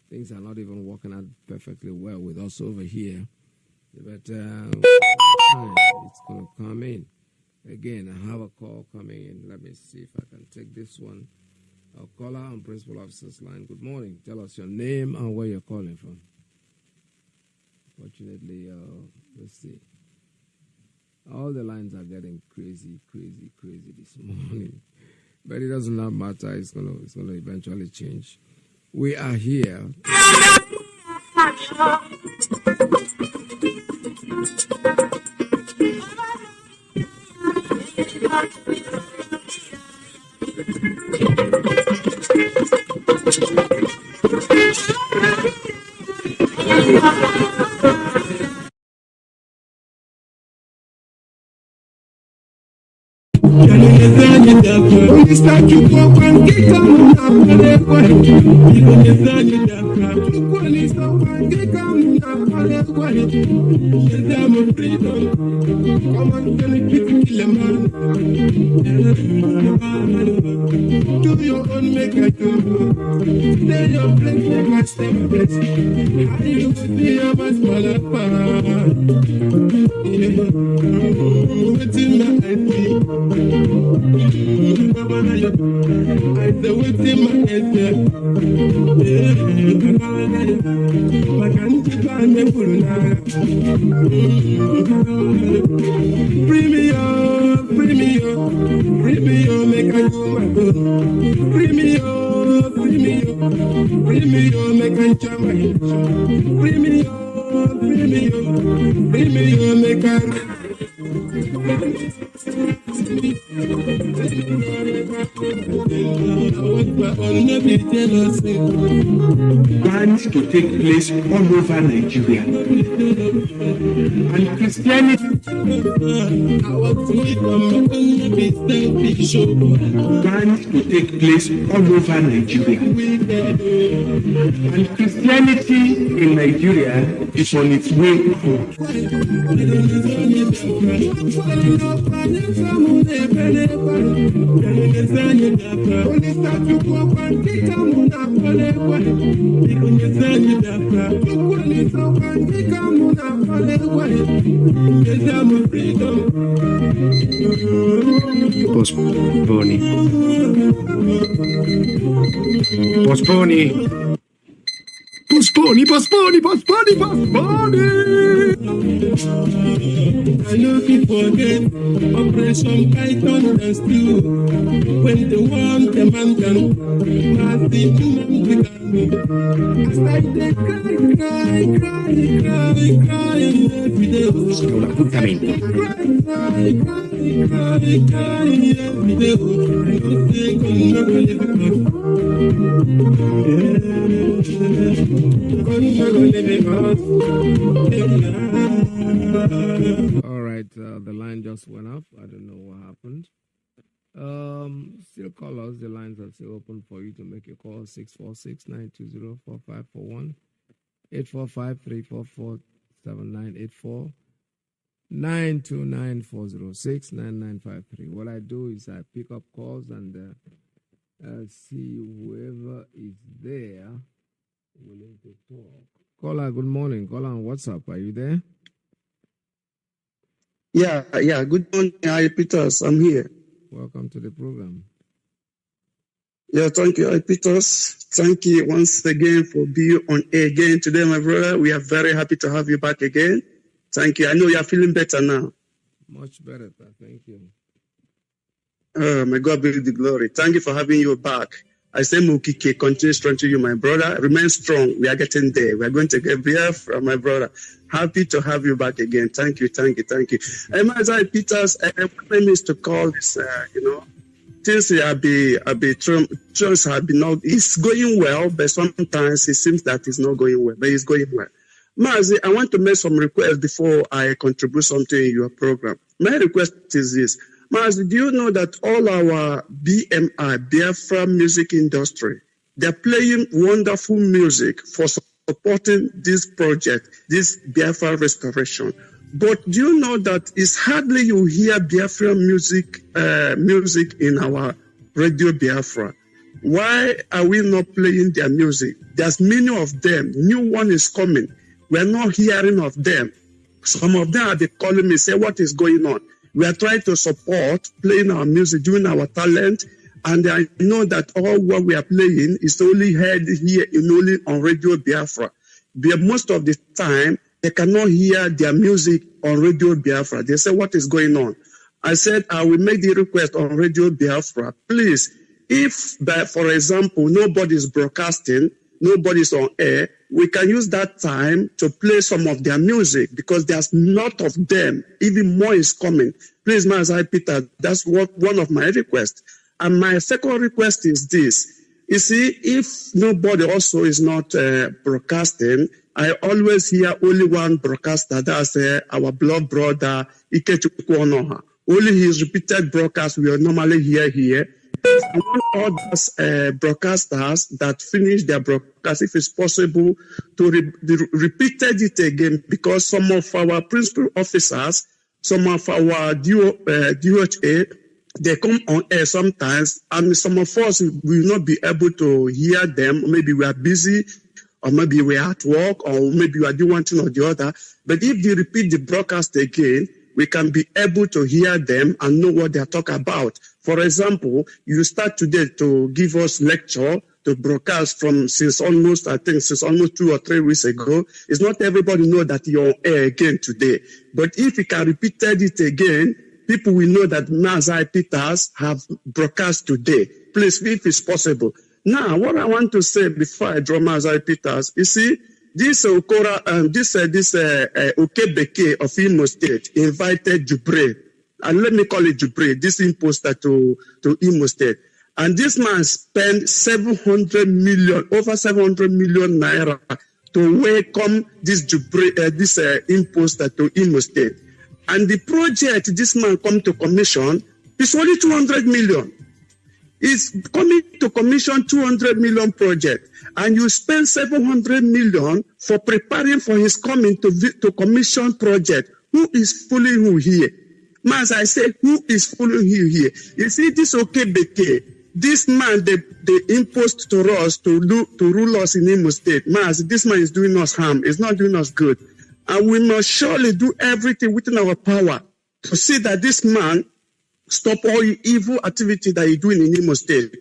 things are not even working out perfectly well with us over here. But it's going to come in. Again, I have a call coming in. Let me see if I can take this one. Our caller on Principal Officer's line. Good morning. Tell us your name and where you're calling from. Fortunately, let's see. All the lines are getting crazy this morning. But it does not matter. It's gonna eventually change. We are here. Do your own, make I do. Stay your place, make I stay my place. I used to be a much smaller part. Within my head, I say within my head, I can't keep on the full night. Free me up, free me up, free me up, make I do my own. Free me up, free me up, free me up, make I jam my head. Free me up, free me up, free me up, make I Plans to take place all over Nigeria. And Christianity plans to take place all over Nigeria. And Christianity in Nigeria is on its way out. Postpone. I know people forget Operation Python and Stew. When they want the man can Mazi Nnamdi Kanu. As I they cry every day. Un appuntamento. Cry every day. All right, the line just went off. I don't know what happened. Still call us. The lines are still open for you to make your call. 646-920-4541, 845-344-7984, 929-406-9953. What I do is I pick up calls and see whoever is there willing to talk. Caller, good morning. Caller on WhatsApp. Are you there? Yeah. Good morning. Hi, Peters. I'm here. Welcome to the program. Yeah, thank you, Hi, Peters. Thank you once again for being on air again today, my brother. We are very happy to have you back again. Thank you. I know you are feeling better now. Much better, thank you. May God be the glory. Thank you for having you back. I say, Mukike, continue strong to you, my brother. Remain strong. We are getting there. We are going to get Biafra, my brother. Happy to have you back again. Thank you. Mazi Peters, my name is to call this, things have been not, it's going well, but sometimes it seems that it's not going well, but it's going well. Mazi, I want to make some requests before I contribute something in your program. My request is this. Mazi, do you know that all our BMI, Biafra music industry, they're playing wonderful music for supporting this project, this Biafra restoration? But do you know that it's hardly you hear Biafra music in our Radio Biafra? Why are we not playing their music? There's many of them. New one is coming. We're not hearing of them. Some of them are calling me, say, what is going on? We are trying to support playing our music, doing our talent, and I know that all what we are playing is only heard here only on Radio Biafra. But most of the time, they cannot hear their music on Radio Biafra. They say, what is going on? I said, I will make the request on Radio Biafra. Please, if, for example, nobody's broadcasting, nobody's on air, we can use that time to play some of their music because there's not of them. Even more is coming. Please, Mazi Peter, that's one of my requests. And my second request is this. You see, if nobody also is not broadcasting, I always hear only one broadcaster, that's our blood brother, Iyke. Only his repeated broadcast we normally hear here. All those broadcasters that finish their broadcast, if it's possible, to repeated it again, because some of our principal officers, some of our DOHA, they come on air sometimes, and some of us will not be able to hear them. Maybe we are busy, or maybe we are at work, or maybe we are doing one thing or the other. But if they repeat the broadcast again, we can be able to hear them and know what they are talking about. For example, you start today to give us lecture, to broadcast since almost 2 or 3 weeks ago. It's not everybody know that you're on air again today. But if you can repeat it again, people will know that Mazi Peters have broadcast today. Please, if it's possible. Now, what I want to say before I draw Mazi Peters, you see, this Okebeke of Imo State invited Jubre, and let me call it Jubre, this imposter to Imo State. And this man spent over 700 million naira to welcome this imposter to Imo State. And the project this man come to commission is only 200 million. He's coming to commission 200 million project, and you spend 700 million for preparing for his coming to commission project. Who is fooling who here? As I say, who is fooling you here? You see, this Okebeke, this man they imposed to us to rule us in Imo State. This man is doing us harm. It's not doing us good. And we must surely do everything within our power to see that this man stop all evil activity that he's doing in Imo State.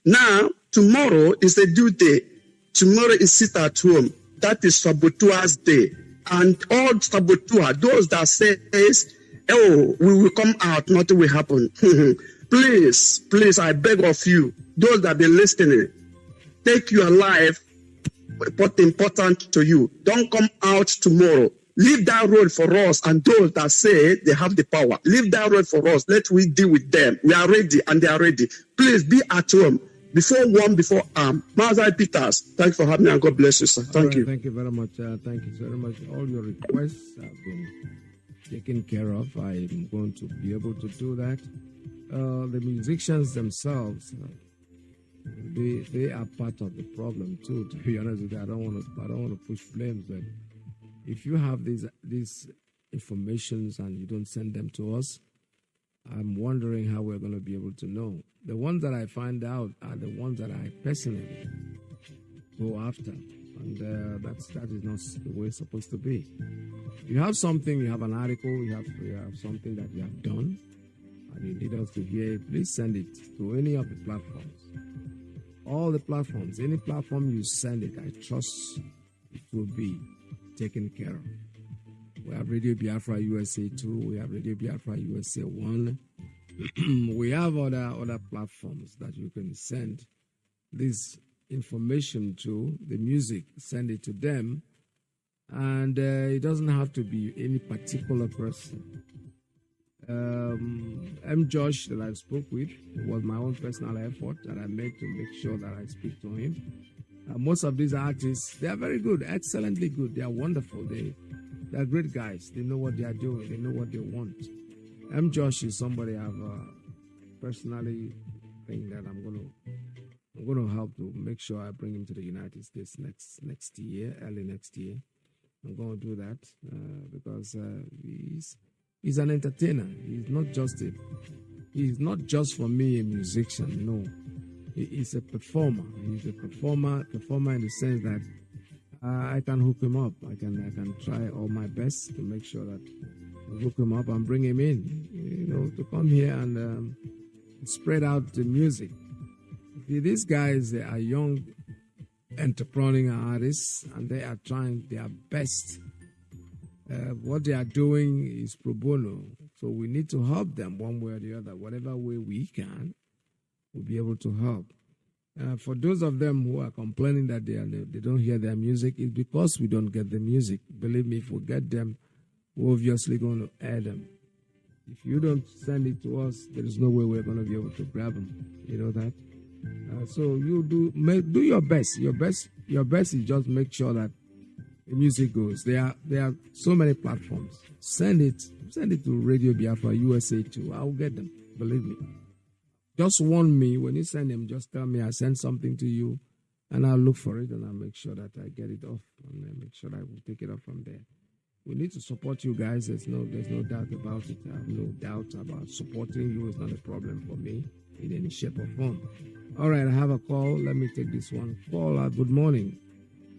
Now, tomorrow is the due day. Tomorrow is sit at home. That is Sabotua's day. And all Sabotua, those that says, oh, we will come out, nothing will happen. Please, I beg of you, those that be listening, take your life important to you. Don't come out tomorrow. Leave that road for us and those that say they have the power. Leave that road for us. Let we deal with them. We are ready and they are ready. Please be at home. Before Mazi Peters, thank you for having me and God bless you, sir. Thank you. Thank you very much. Thank you very much. All your requests have been taken care of. I'm going to be able to do that. The musicians themselves, they are part of the problem too. To be honest with you, I don't want to push flames, but if you have these informations and you don't send them to us, I'm wondering how we're going to be able to know. The ones that I find out are the ones that I personally go after, and that is not the way it's supposed to be. You have something, you have an article, you have something that you have done, and you need us to hear it, please send it to any of the platforms. All the platforms, any platform you send it, I trust it will be taken care of. We have Radio Biafra USA 2, we have Radio Biafra USA 1. We have other platforms that you can send this information to, the music, send it to them, and it doesn't have to be any particular person. Josh that I spoke with, it was my own personal effort that I made to make sure that I speak to him. Most of these artists, they are very good, excellently good. They are wonderful. They are great guys. They know what they are doing. They know what they want. Josh is somebody I've personally think that I'm going to help to make sure I bring him to the United States next year, early next year. I'm going to do that because he's an entertainer. He's not just for me a musician. No, he's a performer. He's a performer in the sense that I can hook him up. I can try all my best to make sure that I hook him up and bring him in, to come here and spread out the music. See, these guys, they are young entrepreneur artists and they are trying their best. What they are doing is pro bono. So we need to help them one way or the other. Whatever way we can, we'll be able to help. For those of them who are complaining that they don't hear their music, it's because we don't get the music. Believe me, if we get them, we're obviously going to add them. If you don't send it to us, there is no way we're going to be able to grab them. You know that? So you do your best. Your best is just make sure that the music goes. There are so many platforms. Send it to Radio Biafra USA 2. I'll get them. Believe me. Just warn me when you send them. Just tell me I send something to you, and I'll look for it and I'll make sure that I get it off and I'll make sure I will take it off from there. We need to support you guys. There's no doubt about it. I have no doubt about supporting you. It's not a problem for me in any shape or form. All right, I have a call. Let me take this one. Caller, good morning.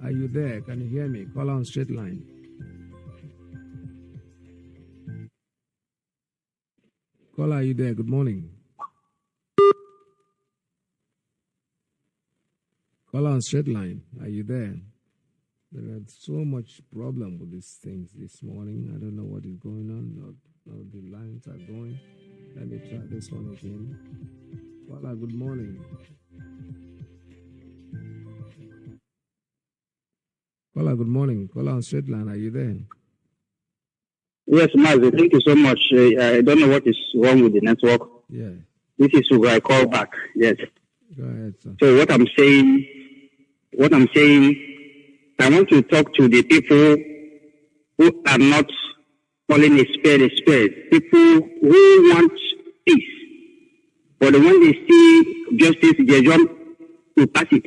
Are you there? Can you hear me? Caller on straight line. Caller, are you there? Good morning. Caller on straight line. Are you there? There are so much problem with these things this morning. I don't know what is going on. No, the lines are going. Let me try this one again. Caller, good morning. Caller, good morning. Caller on straight line, are you there? Yes, Mazi, thank you so much. I don't know what is wrong with the network. Yeah. This is who I call back. Yes. Go ahead, sir. So what I'm saying, I want to talk to the people who are not calling a spade, people who want peace. But when they see justice, they jump to pass it.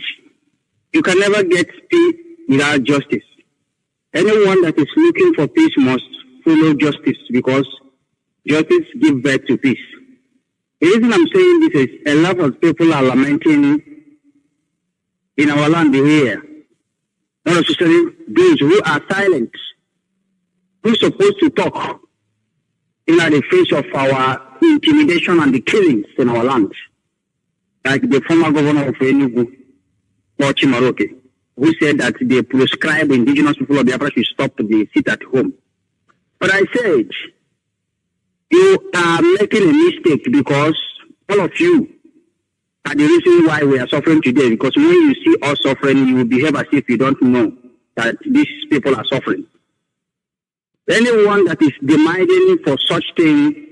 You can never get peace without justice. Anyone that is looking for peace must follow justice, because justice gives birth to peace. The reason I'm saying this is a lot of people are lamenting in our land here. Not necessarily those who are silent, who are supposed to talk in the face of our intimidation and the killings in our land. Like the former governor of Enugu, Chimaroke, who said that they prescribe indigenous people of Biafra should stop the sit at home. But I said, you are making a mistake, because all of you are the reason why we are suffering today. Because when you see us suffering, you will behave as if you don't know that these people are suffering. Anyone that is demanding for such thing,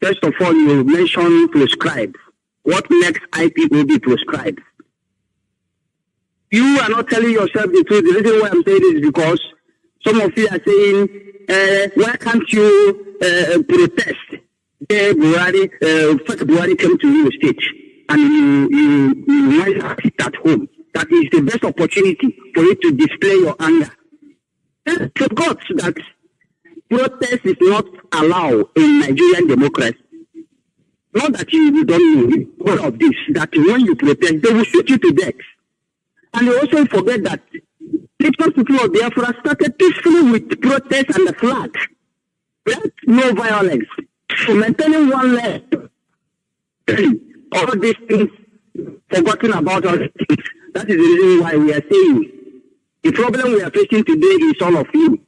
first of all, you mention prescribe. What makes IPOB prescribe? You are not telling yourself the truth. The reason why I'm saying this is because some of you are saying, why can't you protest? Buhari came to your state and you might sit at home. That is the best opportunity for you to display your anger. Forgot that protest is not allowed in Nigerian democracy. Not that you don't know all of this, that when you protest, they will shoot you to death. And you also forget that people of Biafra started peacefully with protest and the flag. That's no violence. So maintaining one leg, all these things, forgotten about all these things. That is the reason why we are saying the problem we are facing today is all of you.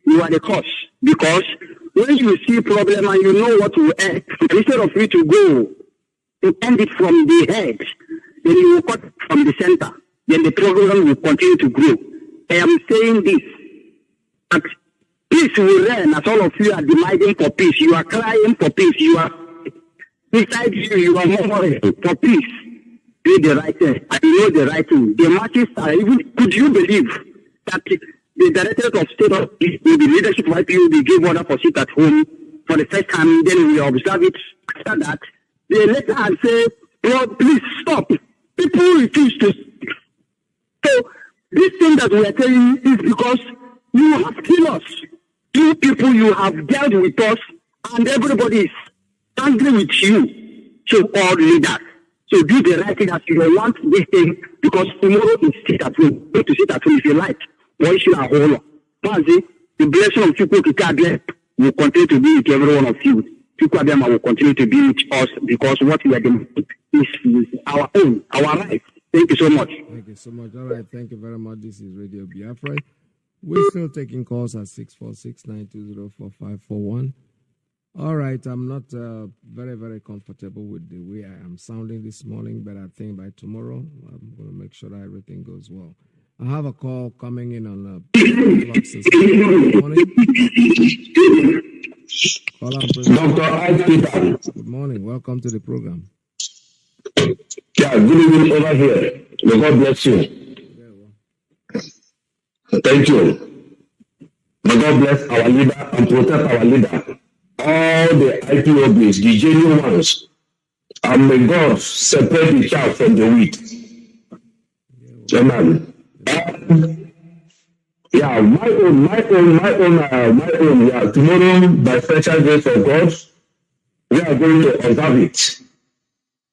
You are the cause. Because when you see a problem and you know what to end, instead of you to go to end it from the head, then you will cut from the center. Then the problem will continue to grow. I am saying this, that peace will reign as all of you are demanding for peace. You are crying for peace. You are inside you are murmuring for peace. Do the right thing. I know the right thing. The marches are even, could you believe that the Director of State of the leadership of IPOB gave order for sit at home for the first time, then we observe it after that. They later and say, well, please stop. People refuse to speak. So this thing that we are telling you is because you have killed us. Two people you have dealt with us, and everybody is angry with you, so-called leaders. So do the right thing as you don't want this thing, because tomorrow is sit at home. Go to sit at home if you like. Why should I hold on? Mazi, the blessing of Chukwuka will continue to be with every one of you. Chukwuka will continue to be with us, because what we are doing is our own, our right. Thank you so much. Thank you so much. All right, thank you very much. This is Radio Biafra. We're still taking calls at 646-920-4541. All right, I'm not very, very comfortable with the way I am sounding this morning, but I think by tomorrow, I'm going to make sure that everything goes well. I have a call coming in on good morning. Dr. Good morning. Welcome to the program. Yeah, good evening over here. May God bless you. Thank you. May God bless our leader and protect our leader. All the IPOBs, the genuine ones. And may God separate the chaff from the wheat. Amen. Yeah, my own. Yeah, tomorrow, by special grace of God, we are going to observe it.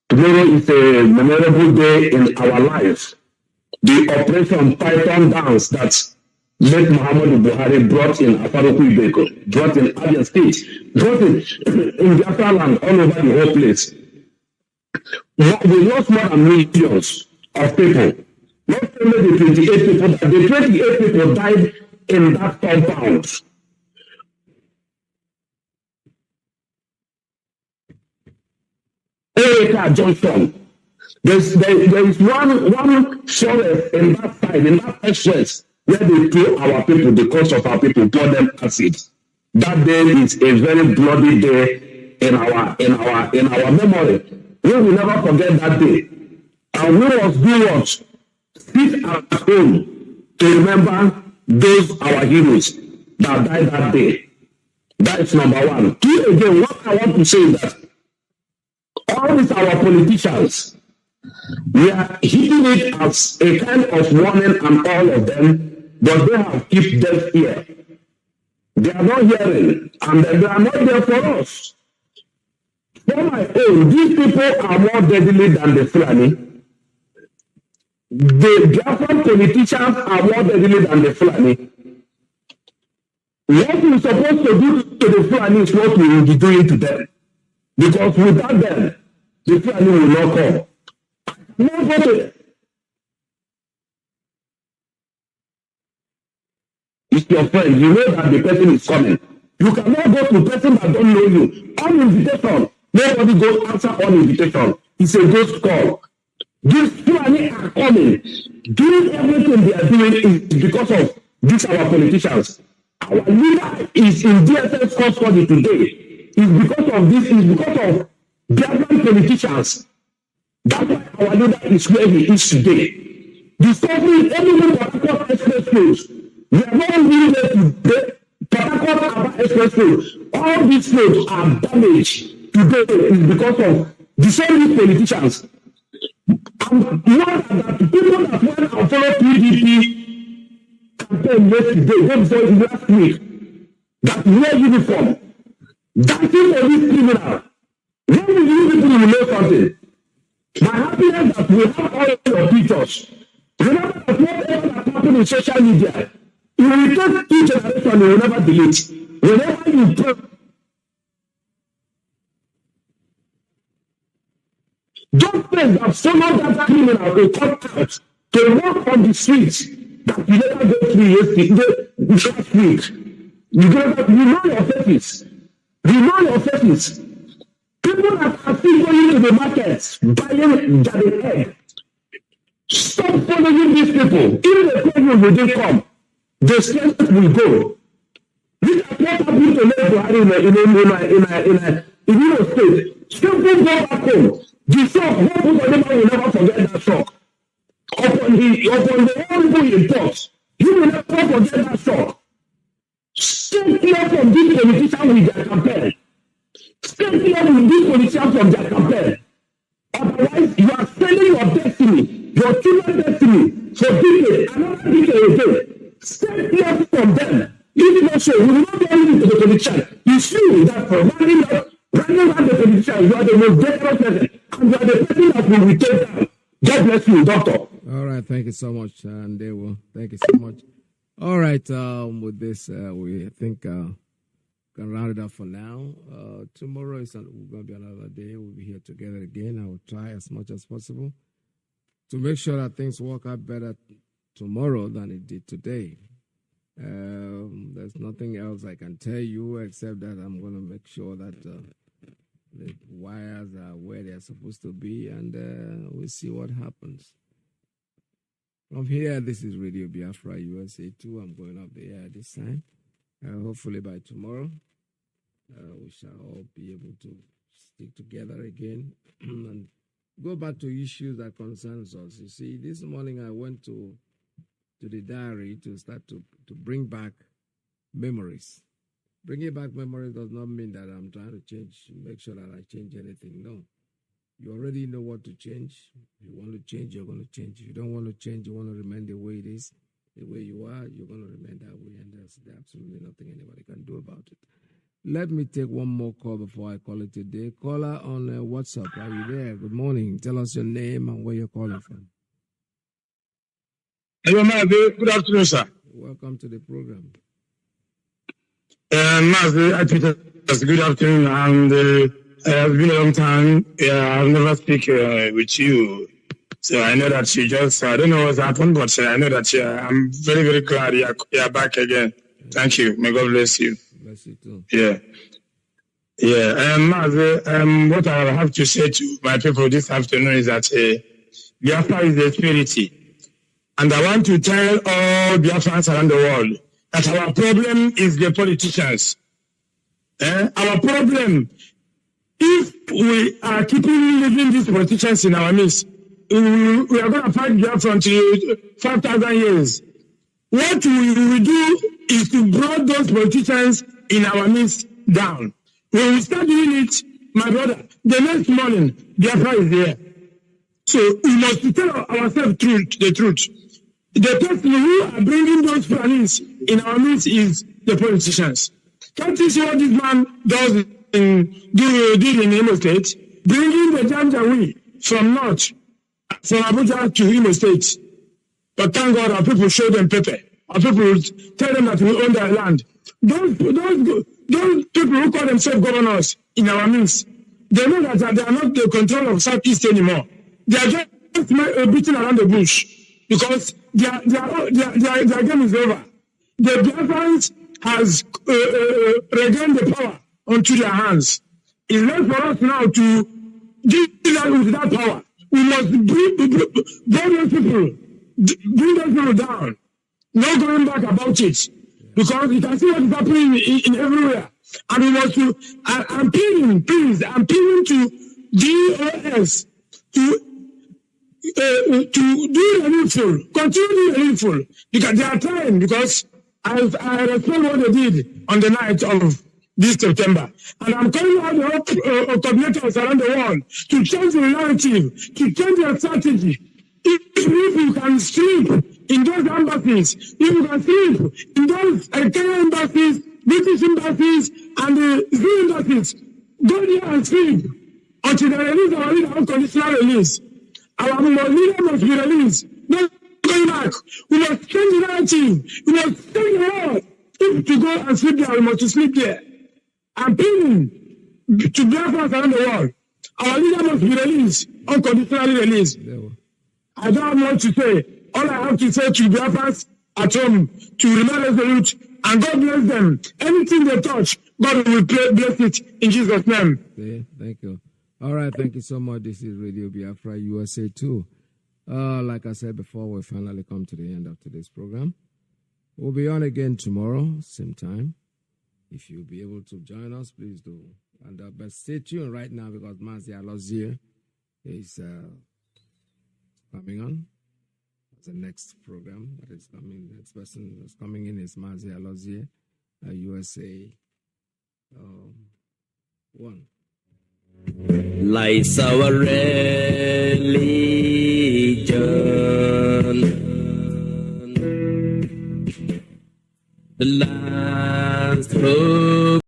Tomorrow is a memorable day in our lives. The Operation Python dance that late Muhammad Buhari brought in Afaroku Ibeko, brought in Abia State, brought in Biafra land, all over the whole place. We lost more than millions of people. Not only the 28 people, but the 28 people died in that compound. Erika Johnson. There is one forest in that side, in that express, where they throw our people, the cost of our people, pour them acid. That day is a very bloody day in our memory. We will never forget that day. And we must do what? Sit at home to remember those our heroes that died that day. That is number one. Two, again, what I want to say is that all these our politicians, we are hitting it as a kind of warning and all of them, but they have kept deaf ear. They are not hearing, and they are not there for us. For my own, these people are more deadly than the Fulani. The Biafran politicians are more deadly than the Fulani. What we're supposed to do to the Fulani is what we will be doing to them. Because without them, the Fulani will not come. No go to them. It's your friend. You know that the person is coming. You cannot go to a person that don't know you. On invitation, nobody goes answer on invitation. It's a ghost call. These Fulani are coming. Doing everything they are doing is because of these our politicians. Our leader is in DSS custody today. It's because of this. It's because of Biafran politicians. That's why our leader is where he is today. The story, everyone Port Express roads. We are not really there today. Port Express roads. All these roads are damaged today is because of the same politicians. And not that the people that went and followed PDP campaign yesterday, last week, that wear uniform, dancing for this criminal. When will you people know something? My happiness that we have all your pictures. Remember that whatever that happened in social media, it will take 2 generations, you will never delete. Whenever you put those friends that follow that criminal will come out to walk on the streets that you never go through yesterday, last week. You know your faces. You know your faces. People that are still going to the markets, buying garden egg. Stop following these people. If the problem will they come, the strength will go. Look at what happened to Buhari in Imo State. People go back home. The shock, what people will never forget that shock. Upon the horrible import, you will never forget that shock. Stay clear from these politicians with their campaign. Stay clear with these politicians from their campaign. Otherwise, you are selling your destiny, your children's destiny, for decades, another decade again. Stay clear from them. If not so, we will not get into the politician. You see that for running around the politician, you are the most dangerous person. And you are the person that will be taken down. God bless you, doctor. All right, thank you so much, Ndewo. Thank you so much. All right, with this, we think can round it up for now. Tomorrow is going to be another day. We'll be here together again. I will try as much as possible to make sure that things work out better tomorrow than it did today. There's nothing else I can tell you except that I'm going to make sure that the wires are where they're supposed to be, and we'll see what happens. From here, this is Radio Biafra USA 2. I'm going up the air this time. Hopefully by tomorrow, we shall all be able to stick together again and go back to issues that concerns us. You see, this morning I went to the diary to start to bring back memories. Bringing back memories does not mean that I'm trying to make sure that I change anything. No. You already know what to change. If you want to change, you're going to change. If you don't want to change, you want to remain the way it is, the way you are, you're going to remain that way. And there's absolutely nothing anybody can do about it. Let me take one more call before I call it a day. Caller on WhatsApp. Are you there? Good morning. Tell us your name and where you're calling from. Hello, Mazi. Good afternoon, sir. Welcome to the program. Mazi, I think that's good afternoon, and it's been a long time. I've never spoken with you, so I know that you just, I don't know what's happened, but I know that I'm very, very glad you're back again. Thank you. May God bless you. Bless you too. Yeah. Mazi, what I have to say to my people this afternoon is that Biafra is a spirit. And I want to tell all Biafrans around the world that our problem is the politicians. Our problem, if we are keeping leaving these politicians in our midst, we are going to fight Biafra until 5,000 years. What we will do is to bring those politicians in our midst down. When we start doing it, my brother, the next morning, Biafra is there. So we must tell ourselves the truth. The person who are bringing those plans in our midst is the politicians. Can't you see what this man does did in Imo State? Bringing the Janjaweed from north, from Abuja to Imo State. But thank God our people show them paper. Our people tell them that we own their land. Those people who call themselves governors in our midst, they know that they are not the control of Southeast anymore. They are just beating around the bush because their game is over. The Biafrans has regained the power onto their hands. It's not for us now to deal with that power. We must bring those people down. No going back about it. Because you can see what is happening in everywhere. And we must to, I'm pleading to DOS to do the needful, continue doing the needful, because they are trying, because I respect what they did on the night of this September. And I'm calling out the coordinators around the world to change the narrative, to change their strategy. If you can sleep in those embassies, if you can sleep in those Kenyan embassies, British embassies, and the Israeli embassies, go there and sleep until they release our leader unconditional release. Our leader must be released. Not going back. We must change the narrative. We must change the world. If to go and sleep there, we must sleep there. I'm pleading to Biafrans around the world. Our leader must be released, unconditionally released. I don't want to say. All I have to say to Biafrans at home to remain resolute, and God bless them. Anything they touch, God will bless it in Jesus' name. Yeah, thank you. All right, thank you so much. This is Radio Biafra USA 2. Like I said before, we finally come to the end of today's program. We'll be on again tomorrow, same time. If you'll be able to join us, please do. And but stay tuned right now because Mazi Nnamdi is coming on. The next program that is coming, next person that's coming in is Mazi Nnamdi, USA 1. Lights our rally.